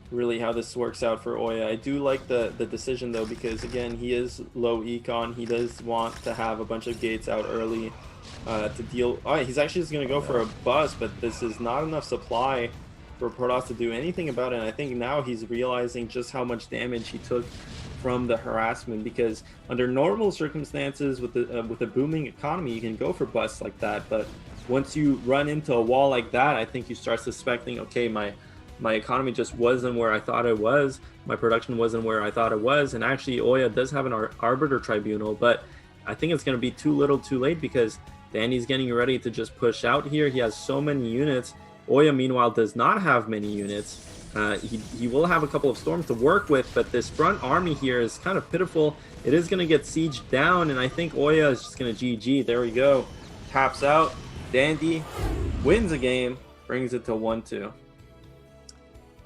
[SPEAKER 2] really how this works out for OyA. I do like the decision, though, because, again, he is low econ. He does want to have a bunch of gates out early to deal. Oh, he's actually just going to go for a bust, but this is not enough supply for Protoss to do anything about it. And I think now he's realizing just how much damage he took from the harassment, because under normal circumstances with a booming economy, you can go for busts like that. But once you run into a wall like that, I think you start suspecting, okay, my economy just wasn't where I thought it was. My production wasn't where I thought it was. And actually, OyA does have an arbiter tribunal, but I think it's going to be too little too late, because Dandy's getting ready to just push out here. He has so many units. OyA, meanwhile, does not have many units. He will have a couple of storms to work with, but this front army here is kind of pitiful. It is going to get sieged down, and I think OyA is just going to GG. There we go. Taps out. Dandy wins a game, brings it to 1-2.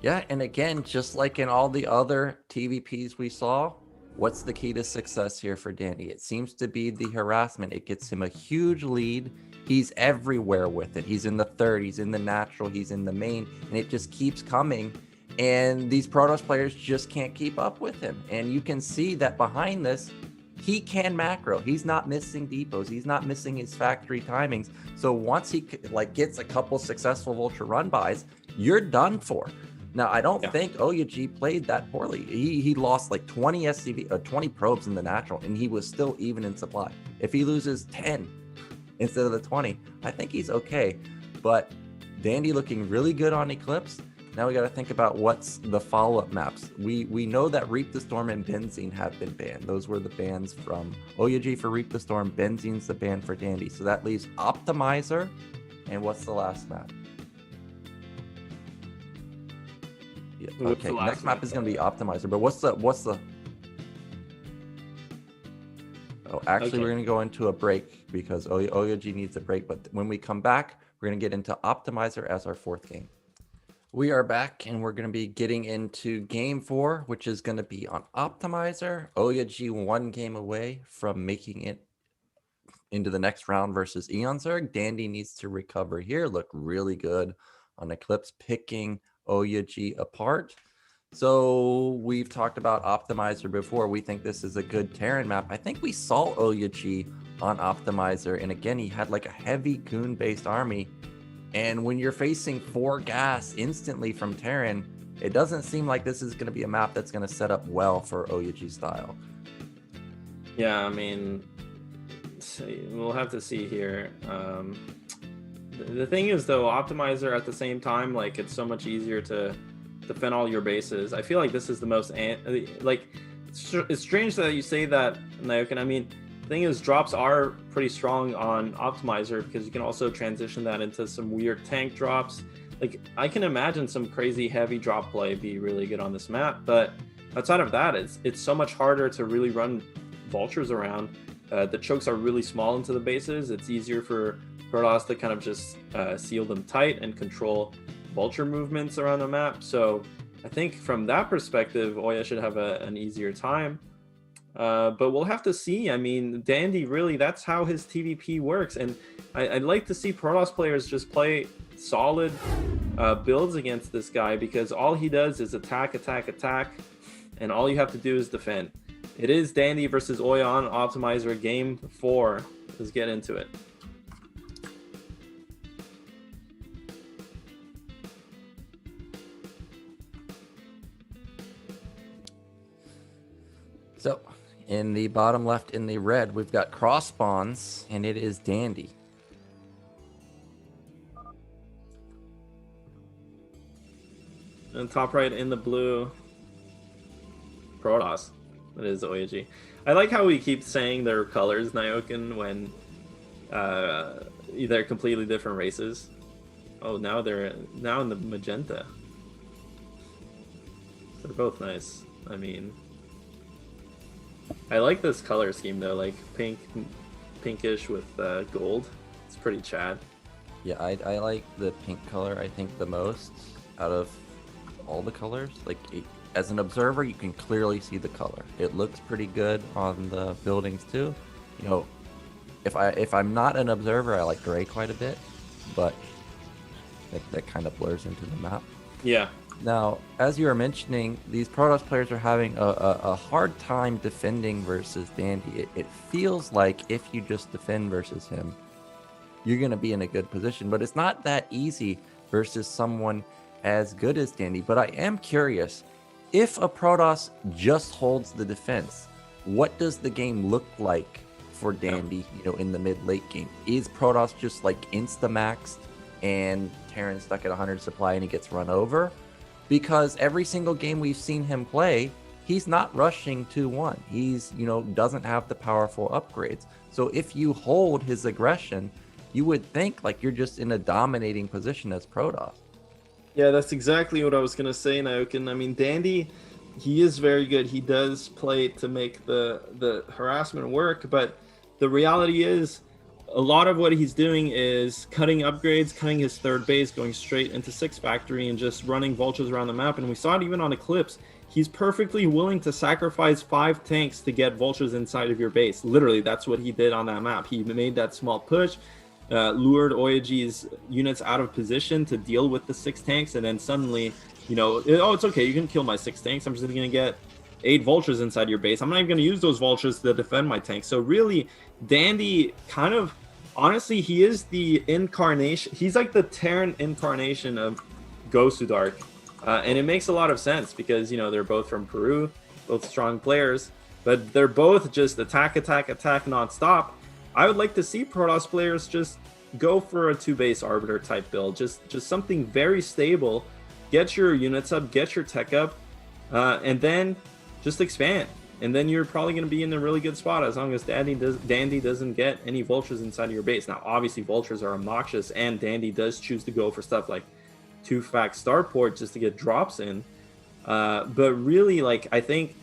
[SPEAKER 1] Yeah, and again, just like in all the other TVPs we saw, what's the key to success here for Dandy? It seems to be the harassment. It gets him a huge lead. He's everywhere with it. He's in the third, he's in the natural, he's in the main, and it just keeps coming. And these Protoss players just can't keep up with him. And you can see that behind this, he can macro. He's not missing depots. He's not missing his factory timings. So once he gets a couple successful vulture run bys, you're done for. Now, I don't think OyA played that poorly. He lost like 20 SCV, 20 probes in the natural, and he was still even in supply. If he loses 10 instead of the 20, I think he's okay. But Dandy looking really good on Eclipse. Now we got to think about what's the follow-up maps. We know that Reap the Storm and Benzene have been banned. Those were the bans from OyA for Reap the Storm. Benzene's the ban for Dandy. So that leaves Optimizer. And what's the last map? Yeah, okay, next map is going to be Optimizer. But what's the... Oh, actually, we're going to go into a break because OyA needs a break. But when we come back, we're going to get into Optimizer as our 4th game. We are back, and we're going to be getting into Game 4, which is going to be on Optimizer. OyA 1 game away from making it into the next round versus Eonzerg. Dandy needs to recover here, look really good on Eclipse, picking OyA apart. So we've talked about Optimizer before. We think this is a good Terran map. I think we saw OyA on Optimizer, and again, he had like a heavy goon-based army. And when you're facing 4 gas instantly from Terran, it doesn't seem like this is going to be a map that's going to set up well for OyA style.
[SPEAKER 2] Yeah, I mean, we'll have to see here. The thing is, though, Optimizer at the same time, like, it's so much easier to defend all your bases. I feel like this is the most, like, it's strange that you say that, Naokin. I mean, the thing is, drops are pretty strong on Optimizer because you can also transition that into some weird tank drops. Like, I can imagine some crazy heavy drop play be really good on this map, but outside of that, it's so much harder to really run vultures around. The chokes are really small into the bases. It's easier for Protoss to kind of just seal them tight and control vulture movements around the map. So I think from that perspective, OyA should have an easier time. But we'll have to see. I mean, Dandy, really, that's how his TVP works. And I'd like to see Protoss players just play solid builds against this guy, because all he does is attack, attack, attack, and all you have to do is defend. It is Dandy versus OyA on Optimizer, game 4. Let's get into it.
[SPEAKER 1] So, in the bottom left in the red, we've got cross spawns, and it is Dandy.
[SPEAKER 2] And top right in the blue, Protoss. That is OyA. I like how we keep saying their colors, Naokin, when they're completely different races. Oh, now they're in the magenta. They're both nice. I mean, I like this color scheme though, like pinkish with gold. It's pretty Chad.
[SPEAKER 1] Yeah, I like the pink color, I think, the most out of all the colors. Like, as an observer, you can clearly see the color. It looks pretty good on the buildings too. You know, if I'm not an observer, I like gray quite a bit, but that kind of blurs into the map.
[SPEAKER 2] Yeah.
[SPEAKER 1] Now, as you were mentioning, these Protoss players are having a hard time defending versus Dandy. It feels like if you just defend versus him, you're going to be in a good position. But it's not that easy versus someone as good as Dandy. But I am curious, if a Protoss just holds the defense, what does the game look like for Dandy, you know, in the mid-late game? Is Protoss just like insta-maxed and Terran stuck at 100 supply and he gets run over? Because every single game we've seen him play, he's not rushing 2-1. He's, you know, doesn't have the powerful upgrades. So if you hold his aggression, you would think like you're just in a dominating position as Protoss.
[SPEAKER 2] Yeah, that's exactly what I was gonna say, Naokin. I mean, Dandy, he is very good. He does play to make the harassment work, but the reality is, a lot of what he's doing is cutting upgrades, cutting his third base, going straight into 6 factory and just running vultures around the map. And we saw it even on Eclipse. He's perfectly willing to sacrifice 5 tanks to get vultures inside of your base. Literally, that's what he did on that map. He made that small push, lured OyA's units out of position to deal with the 6 tanks, and then suddenly, you know, oh, it's okay, you can kill my 6 tanks. I'm just going to get 8 vultures inside your base. I'm not even going to use those vultures to defend my tanks. So really, Dandy kind of, honestly, he is the incarnation. He's like the Terran incarnation of Gosudark. And it makes a lot of sense because, you know, they're both from Peru, both strong players, but they're both just attack, attack, attack nonstop. I would like to see Protoss players just go for a 2-base arbiter type build. Just something very stable. Get your units up, get your tech up, and then just expand. And then you're probably going to be in a really good spot as long as Dandy doesn't get any vultures inside of your base. Now, obviously, vultures are obnoxious, and Dandy does choose to go for stuff like 2-fact starport just to get drops in. But really, like, I think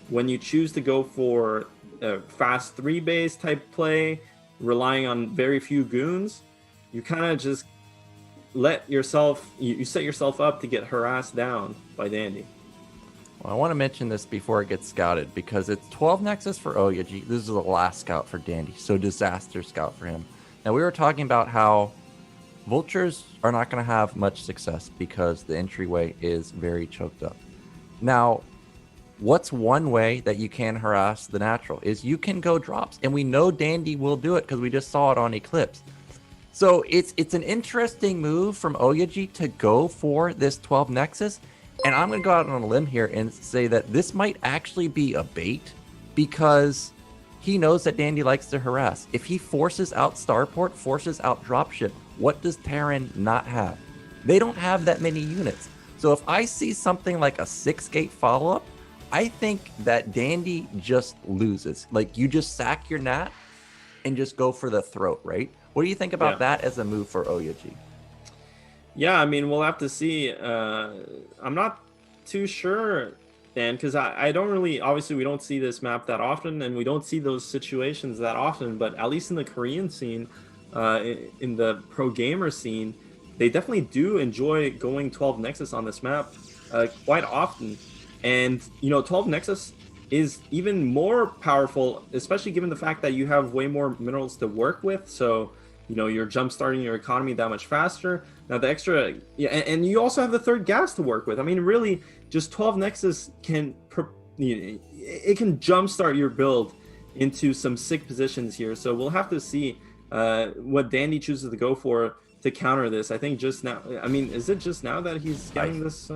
[SPEAKER 2] when you choose to go for a fast 3-base type play, relying on very few goons, you kind of just let yourself, you set yourself up to get harassed down by Dandy.
[SPEAKER 1] Well, I want to mention this before it gets scouted because it's 12 Nexus for OyA. This is the last scout for Dandy, so disaster scout for him. Now, we were talking about how vultures are not going to have much success because the entryway is very choked up. Now, what's one way that you can harass the natural is you can go drops, and we know Dandy will do it because we just saw it on Eclipse. So it's an interesting move from OyA to go for this 12 Nexus. And I'm going to go out on a limb here and say that this might actually be a bait because he knows that Dandy likes to harass. If he forces out starport, forces out dropship, what does Terran not have? They don't have that many units. So if I see something like a 6-gate follow-up, I think that Dandy just loses. Like, you just sack your Nat and just go for the throat, right? What do you think about that as a move for OyA?
[SPEAKER 2] Yeah, I mean, we'll have to see. I'm not too sure, Dan, because I don't really, obviously, we don't see this map that often, and we don't see those situations that often, but at least in the Korean scene, in the pro gamer scene, they definitely do enjoy going 12 Nexus on this map quite often. And, you know, 12 Nexus is even more powerful, especially given the fact that you have way more minerals to work with. So, you know, you're jump starting your economy that much faster. Now the extra, yeah, and you also have the third gas to work with. I mean, really, just 12 Nexus can, it can jumpstart your build into some sick positions here. So we'll have to see what Dandy chooses to go for to counter this. I think just now, I mean, is it just now that he's getting this?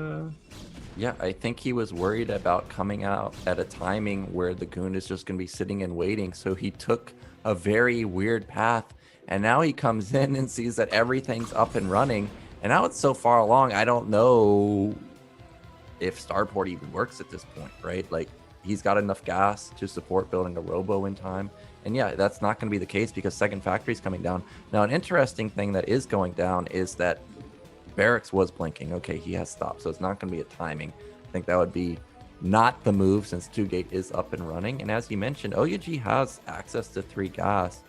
[SPEAKER 1] Yeah, I think he was worried about coming out at a timing where the goon is just going to be sitting and waiting. So he took a very weird path. And now he comes in and sees that everything's up and running. And now it's so far along, I don't know if Starport even works at this point, right? Like, he's got enough gas to support building a robo in time. And yeah, that's not going to be the case because second factory is coming down. Now, an interesting thing that is going down is that Barracks was blinking. Okay, he has stopped, so it's not going to be a timing. I think that would be not the move since 2-gate is up and running. And as you mentioned, OyA has access to 3 gas.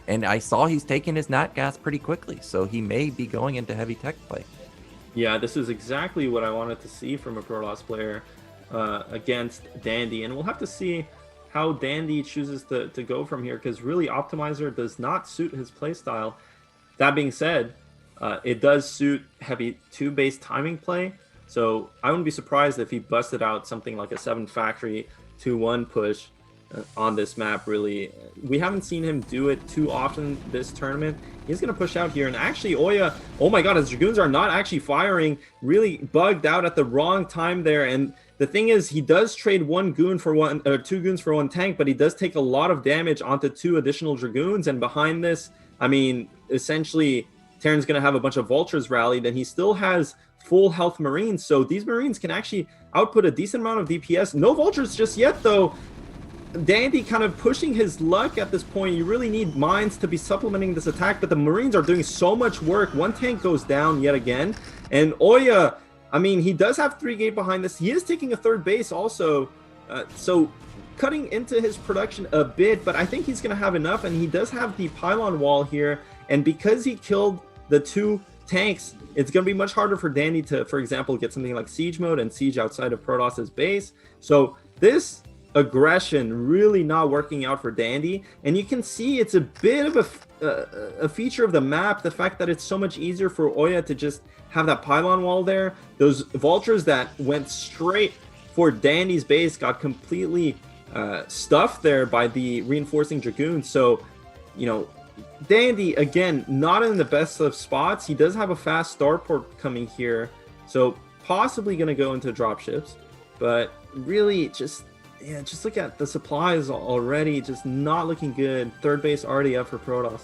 [SPEAKER 1] And I saw he's taking his nat gas pretty quickly, so he may be going into heavy tech play.
[SPEAKER 2] Yeah, this is exactly what I wanted to see from a Protoss player against Dandy. And we'll have to see how Dandy chooses to go from here, because really Optimizer does not suit his playstyle. That being said, it does suit heavy 2-base timing play. So I wouldn't be surprised if he busted out something like a 7 factory 2-1 push on this map. Really, we haven't seen him do it too often this tournament. He's going to push out here, and actually OyA, oh my god, his dragoons are not actually firing. Really bugged out at the wrong time there. And the thing is, he does trade 1 goon for 1 or 2 goons for 1 tank, but he does take a lot of damage onto 2 additional dragoons. And behind this, I mean, essentially Terran's going to have a bunch of vultures rallied, and he still has full health marines, so these marines can actually output a decent amount of DPS. No vultures just yet though. Dandy kind of pushing his luck at this point. You really need mines to be supplementing this attack, but the marines are doing so much work. 1 tank goes down yet again, and OyA, I mean, he does have 3-gate behind this. He is taking a 3rd base also, so cutting into his production a bit, but I think he's going to have enough. And he does have the pylon wall here, and because he killed the 2 tanks, it's going to be much harder for Dandy to, for example, get something like siege mode and siege outside of Protoss's base. So this aggression really not working out for Dandy, and you can see it's a bit of a feature of the map, the fact that it's so much easier for OyA to just have that pylon wall there. Those vultures that went straight for Dandy's base got completely stuffed there by the reinforcing dragoons. So, you know, Dandy, again, not in the best of spots. He does have a fast starport coming here, so possibly going to go into dropships, but really just look at the supplies already, just not looking good. 3rd base already up for Protoss.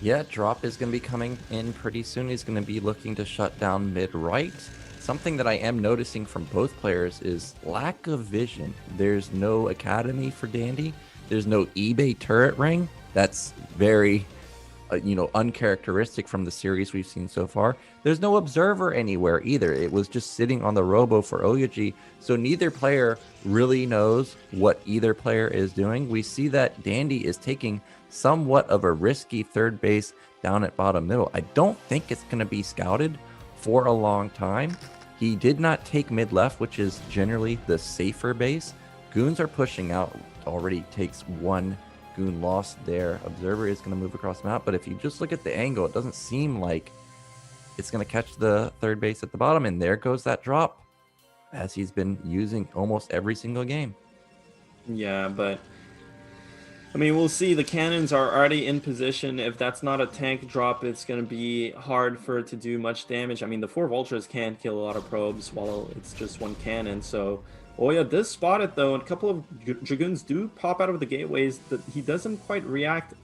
[SPEAKER 1] Yeah, drop is going to be coming in pretty soon. He's going to be looking to shut down mid-right. Something that I am noticing from both players is lack of vision. There's no academy for Dandy. There's no eBay turret ring. That's very, uncharacteristic from the series we've seen so far. There's no observer anywhere either. It was just sitting on the robo for OyA, so neither player really knows what either player is doing. We see that Dandy is taking somewhat of a risky 3rd base down at bottom middle. I don't think it's going to be scouted for a long time. He did not take mid left, which is generally the safer base. Goons are pushing out. Already takes 1 goon lost there. Observer is going to move across the map, but if you just look at the angle, it doesn't seem like it's going to catch the 3rd base at the bottom, and there goes that drop, as he's been using almost every single game.
[SPEAKER 2] Yeah, but I mean, we'll see. The cannons are already in position. If that's not a tank drop, it's going to be hard for it to do much damage. I mean, the 4 vultures can kill a lot of probes while it's just 1 cannon, so OyA does spot it though, and a couple of dragoons do pop out of the gateways. That he doesn't quite react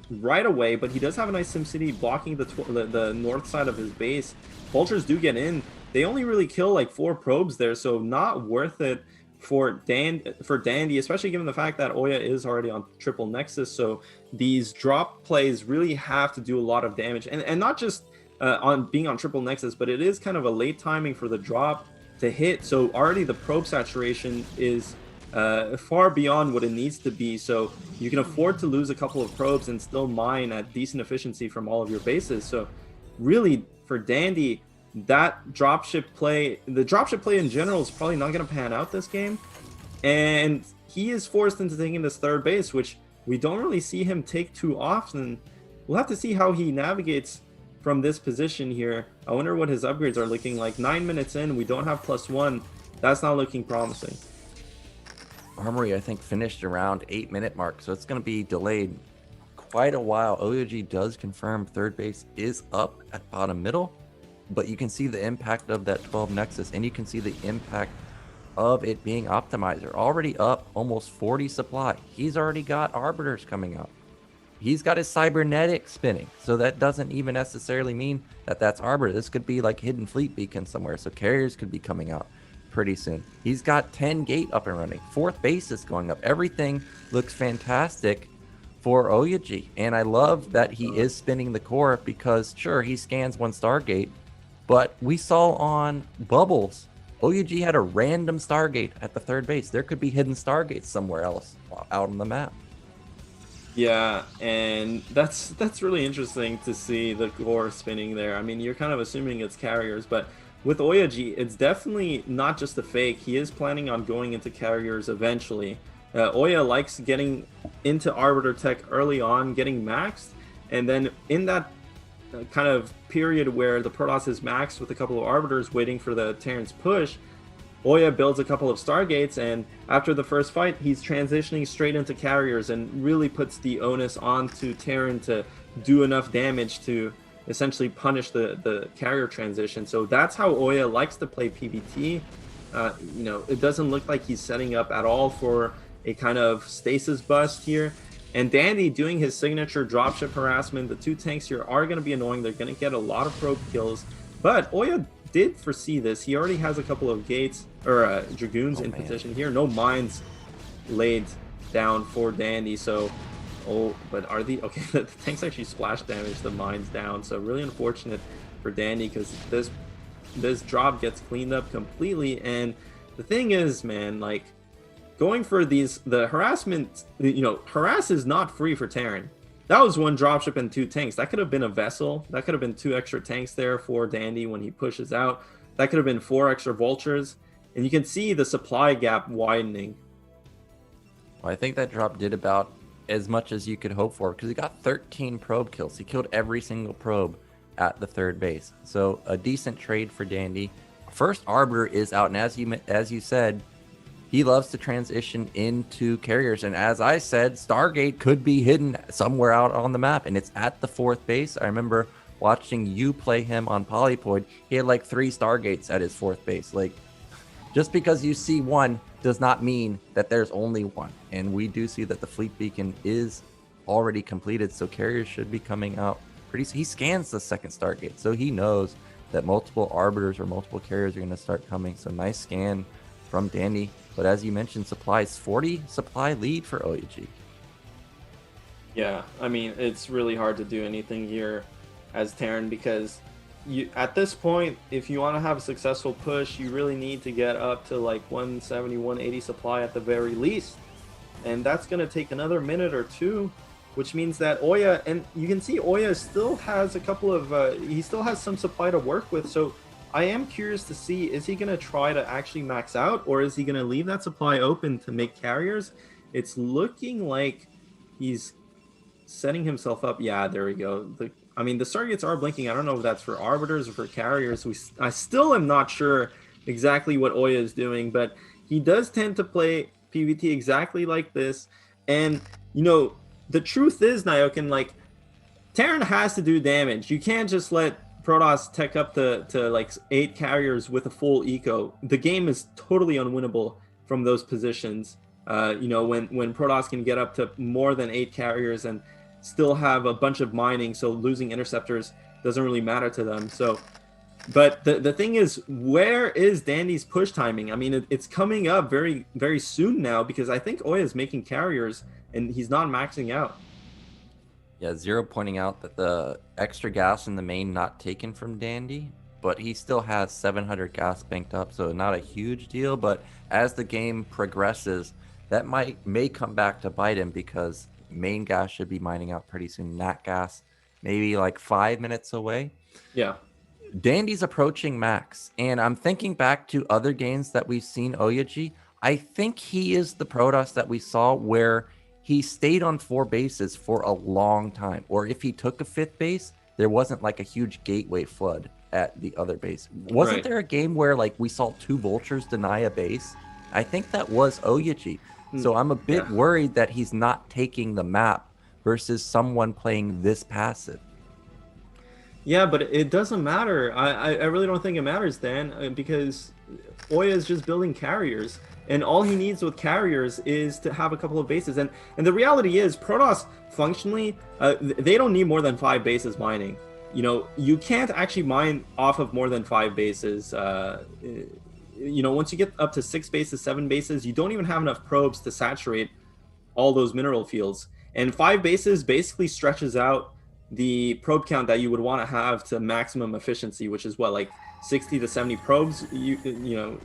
[SPEAKER 2] right away, but he does have a nice SimCity blocking the north side of his base. Vultures do get in. They only really kill like 4 probes there, so not worth it for Dandy, especially given the fact that OyA is already on triple Nexus. So these drop plays really have to do a lot of damage, and not just on being on triple Nexus, but it is kind of a late timing for the drop to hit. So already the probe saturation is far beyond what it needs to be, so you can afford to lose a couple of probes and still mine at decent efficiency from all of your bases. So really for Dandy, that dropship play, the dropship play in general, is probably not going to pan out this game, and he is forced into taking this third base, which we don't really see him take too often. We'll have to see how he navigates from this position here. I wonder what his upgrades are looking like. 9 minutes in, we don't have +1. That's not looking promising.
[SPEAKER 1] Armory, I think, finished around 8-minute mark, so it's going to be delayed quite a while. OyA does confirm third base is up at bottom middle, but you can see the impact of that 12 Nexus, and you can see the impact of it being optimizer. Already up almost 40 supply. He's already got arbiters coming up. He's got his cybernetic spinning, so that doesn't even necessarily mean that that's arbiter. This could be like hidden fleet beacon somewhere, so carriers could be coming out pretty soon. He's got 10 gate up and running. Fourth base is going up. Everything looks fantastic for OyA, and I love that he is spinning the core, because sure, he scans 1 Stargate, but we saw on Bubbles, OyA had a random Stargate at the third base. There could be hidden Stargates somewhere else out on the map.
[SPEAKER 2] Yeah, and that's really interesting to see the core spinning there. I mean, you're kind of assuming it's carriers, but with OyA, it's definitely not just a fake. He is planning on going into carriers eventually. OyA likes getting into arbiter tech early on, getting maxed, and then in that kind of period where the Protoss is maxed with a couple of arbiters waiting for the Terran's push, OyA builds a couple of Stargates, and after the first fight, he's transitioning straight into carriers and really puts the onus onto Terran to do enough damage to essentially punish the carrier transition. So that's how OyA likes to play PvT. You know, it doesn't look like he's setting up at all for a kind of stasis bust here. And Dandy doing his signature dropship harassment. The 2 tanks here are going to be annoying. They're going to get a lot of probe kills. But OyA did foresee this. He already has a couple of gates, or dragoons in position here. No mines laid down for Dandy. So, but are the... Okay, the tanks actually splash damage the mines down. So really unfortunate for Dandy, because this drop gets cleaned up completely. And the thing is, man, like, going for the harassment, you know, harass is not free for Terran. That was 1 dropship and 2 tanks. That could have been a vessel. That could have been 2 extra tanks there for Dandy when he pushes out. That could have been 4 extra vultures. And you can see the supply gap widening.
[SPEAKER 1] Well, I think that drop did about as much as you could hope for, because he got 13 probe kills. He killed every single probe at the third base. So a decent trade for Dandy. First arbiter is out, and as you said, he loves to transition into carriers, and as I said, Stargate could be hidden somewhere out on the map, and it's at the 4th base. I remember watching you play him on polypoid. He had like 3 Stargates at his 4th base. Like, just because you see one does not mean that there's only one. And we do see that the fleet beacon is already completed, so carriers should be coming out pretty soon. He scans the 2nd Stargate, so he knows that multiple arbiters or multiple carriers are going to start coming. So nice scan from Dandy. But as you mentioned, supplies 40 supply lead for OyA.
[SPEAKER 2] Yeah, I mean, it's really hard to do anything here as Terran, because you, at this point, if you want to have a successful push, you really need to get up to like 170, 180 supply at the very least. And that's going to take another minute or 2, which means that OyA, and you can see OyA still has a couple of, he still has some supply to work with. So I am curious to see, is he going to try to actually max out, or is he going to leave that supply open to make carriers? It's looking like he's setting himself up. Yeah, there we go. I mean, the Stargates are blinking. I don't know if that's for arbiters or for carriers. I still am not sure exactly what OyA is doing, but he does tend to play PvT exactly like this. And, you know, the truth is, Nyokin, like, Terran has to do damage. You can't just let Protoss tech up to like 8 carriers with a full eco. The game is totally unwinnable from those positions. You know, when Protoss can get up to more than 8 carriers, and still have a bunch of mining, so losing interceptors doesn't really matter to them. So, but the thing is, where is Dandy's push timing? I mean, it's coming up very, very soon now, because I think OyA is making carriers and he's not maxing out.
[SPEAKER 1] Yeah, Zero pointing out that the extra gas in the main not taken from Dandy, but he still has 700 gas banked up, so not a huge deal. But as the game progresses, that may come back to bite him, because main gas should be mining out pretty soon. Nat gas, maybe like 5 minutes away.
[SPEAKER 2] Yeah.
[SPEAKER 1] Dandy's approaching max, and I'm thinking back to other games that we've seen OyA. I think he is the Protoss that we saw where he stayed on 4 bases for a long time, or if he took a 5th base, there wasn't like a huge gateway flood at the other base. Wasn't there a game where like we saw 2 vultures deny a base? I think that was OyA. So I'm a bit worried that he's not taking the map versus someone playing this passive.
[SPEAKER 2] Yeah, but it doesn't matter. I really don't think it matters, Dan, because OyA is just building carriers, and all he needs with carriers is to have a couple of bases. And the reality is, Protoss functionally, they don't need more than 5 bases mining. You know, you can't actually mine off of more than 5 bases. You know, once you get up to 6 bases, 7 bases, you don't even have enough probes to saturate all those mineral fields. And 5 bases basically stretches out the probe count that you would want to have to maximum efficiency, which is what, like 60 to 70 probes, you know,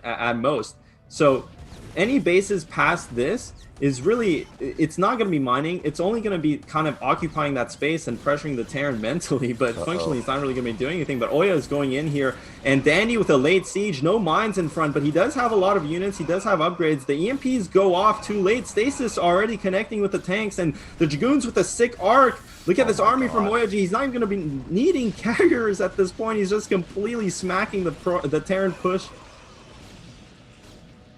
[SPEAKER 2] at most. So any bases past this is really, it's not going to be mining. It's only going to be kind of occupying that space and pressuring the Terran mentally, but functionally it's not really going to be doing anything. But OyA is going in here, and Dandy with a late siege, no mines in front, but he does have a lot of units. He does have upgrades. The EMPs go off too late. Stasis already connecting with the tanks, and the dragoons with a sick arc. Look at this army from OyA. He's not even going to be needing carriers at this point. He's just completely smacking the Terran push.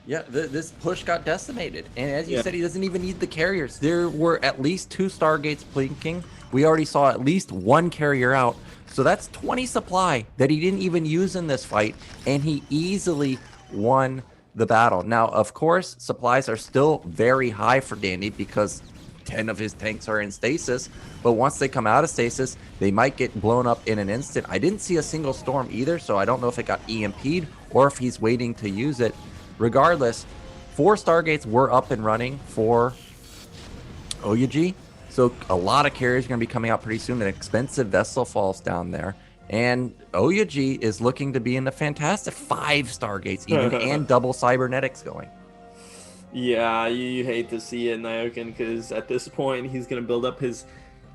[SPEAKER 1] Yeah, this push got decimated. And as you said, he doesn't even need the carriers. There were at least 2 Stargates blinking. We already saw at least 1 carrier out. So that's 20 supply that he didn't even use in this fight. And he easily won the battle. Now, of course, supplies are still very high for Dandy because 10 of his tanks are in stasis. But once they come out of stasis, they might get blown up in an instant. I didn't see a single storm either, so I don't know if it got EMP'd or if he's waiting to use it. Regardless, 4 Stargates were up and running for OyA. So a lot of carriers are going to be coming out pretty soon. An expensive vessel falls down there. And OyA is looking to be in the fantastic 5 Stargates even and double cybernetics going.
[SPEAKER 2] Yeah, you hate to see it, Nyokin, because at this point he's going to build up his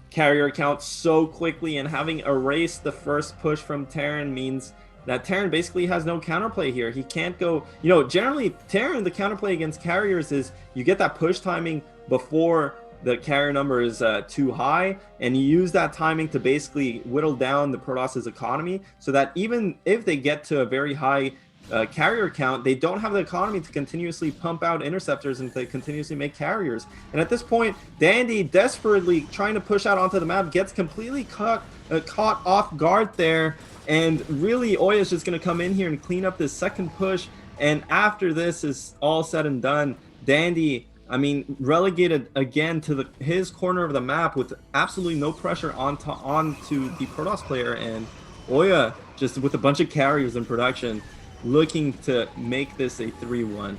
[SPEAKER 2] carrier count so quickly, and having erased the first push from Terran means that Terran basically has no counterplay here. He can't go, you know, generally Terran, the counterplay against carriers is you get that push timing before the carrier number is too high, and you use that timing to basically whittle down the Protoss's economy, so that even if they get to a very high carrier count, they don't have the economy to continuously pump out interceptors and to continuously make carriers. And at this point, Dandy, desperately trying to push out onto the map, gets completely caught off guard there. And really, OyA is just going to come in here and clean up this second push. And after this is all said and done, Dandy, I mean, relegated again to his corner of the map with absolutely no pressure onto the Protoss player. And OyA, just with a bunch of carriers in production, looking to make this a 3-1.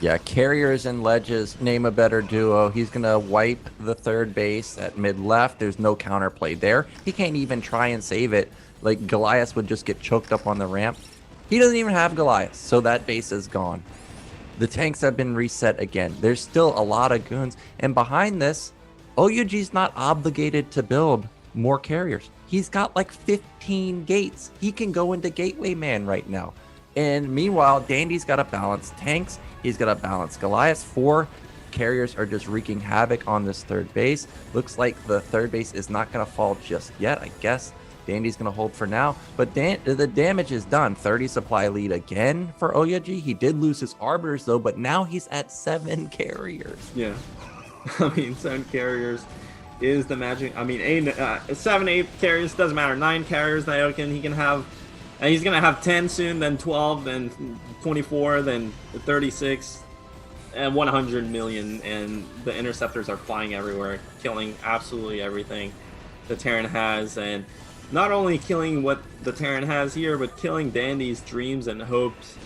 [SPEAKER 1] Yeah, carriers and ledges, name a better duo. He's going to wipe the 3rd base at mid-left. There's no counterplay there. He can't even try and save it. Like, Goliath would just get choked up on the ramp. He doesn't even have Goliath, so that base is gone. The tanks have been reset again. There's still a lot of goons. And behind this, OyA's not obligated to build more carriers. He's got like 15 gates. He can go into Gateway Man right now. And meanwhile, Dandy's got to balance tanks. He's got to balance Goliath. 4 carriers are just wreaking havoc on this 3rd base. Looks like the 3rd base is not going to fall just yet, I guess. Dandy's going to hold for now, but the damage is done. 30 supply lead again for OyA. He did lose his arbiters though, but now he's at 7 carriers.
[SPEAKER 2] Yeah, I mean, 7 carriers is the magic. I mean, 7, 8 carriers, doesn't matter. 9 carriers, Nyokin, he can have, and he's going to have 10 soon, then 12, then 24, then 36. and 100 million, and the interceptors are flying everywhere, killing absolutely everything the Terran has, and not only killing what the Terran has here, but killing Dandy's dreams and hopes.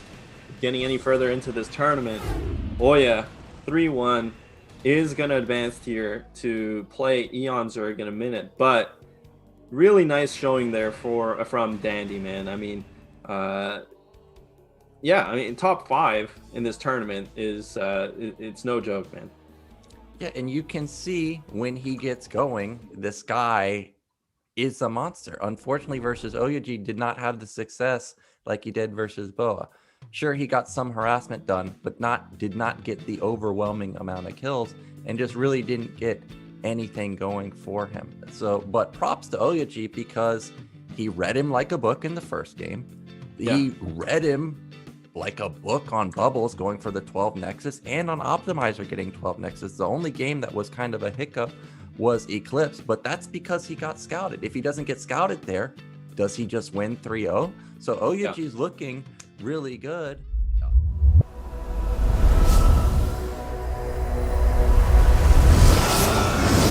[SPEAKER 2] Getting any further into this tournament, OyA 3-1 is going to advance here to play Eon Zerg in a minute, but really nice showing there from Dandy, man. I mean, yeah, I mean, top 5 in this tournament is it's no joke, man.
[SPEAKER 1] Yeah, and you can see when he gets going, this guy is a monster. Unfortunately, versus OyA did not have the success like he did versus Boa. Sure, he got some harassment done, but did not get the overwhelming amount of kills, and just really didn't get anything going for him. So, but props to OyA because he read him like a book in the first game. He read him like a book on Bubbles going for the 12 Nexus, and on Optimizer getting 12 Nexus. The only game that was kind of a hiccup was Eclipse, but that's because he got scouted. If he doesn't get scouted there, does he just win 3-0? So OyA is looking really good.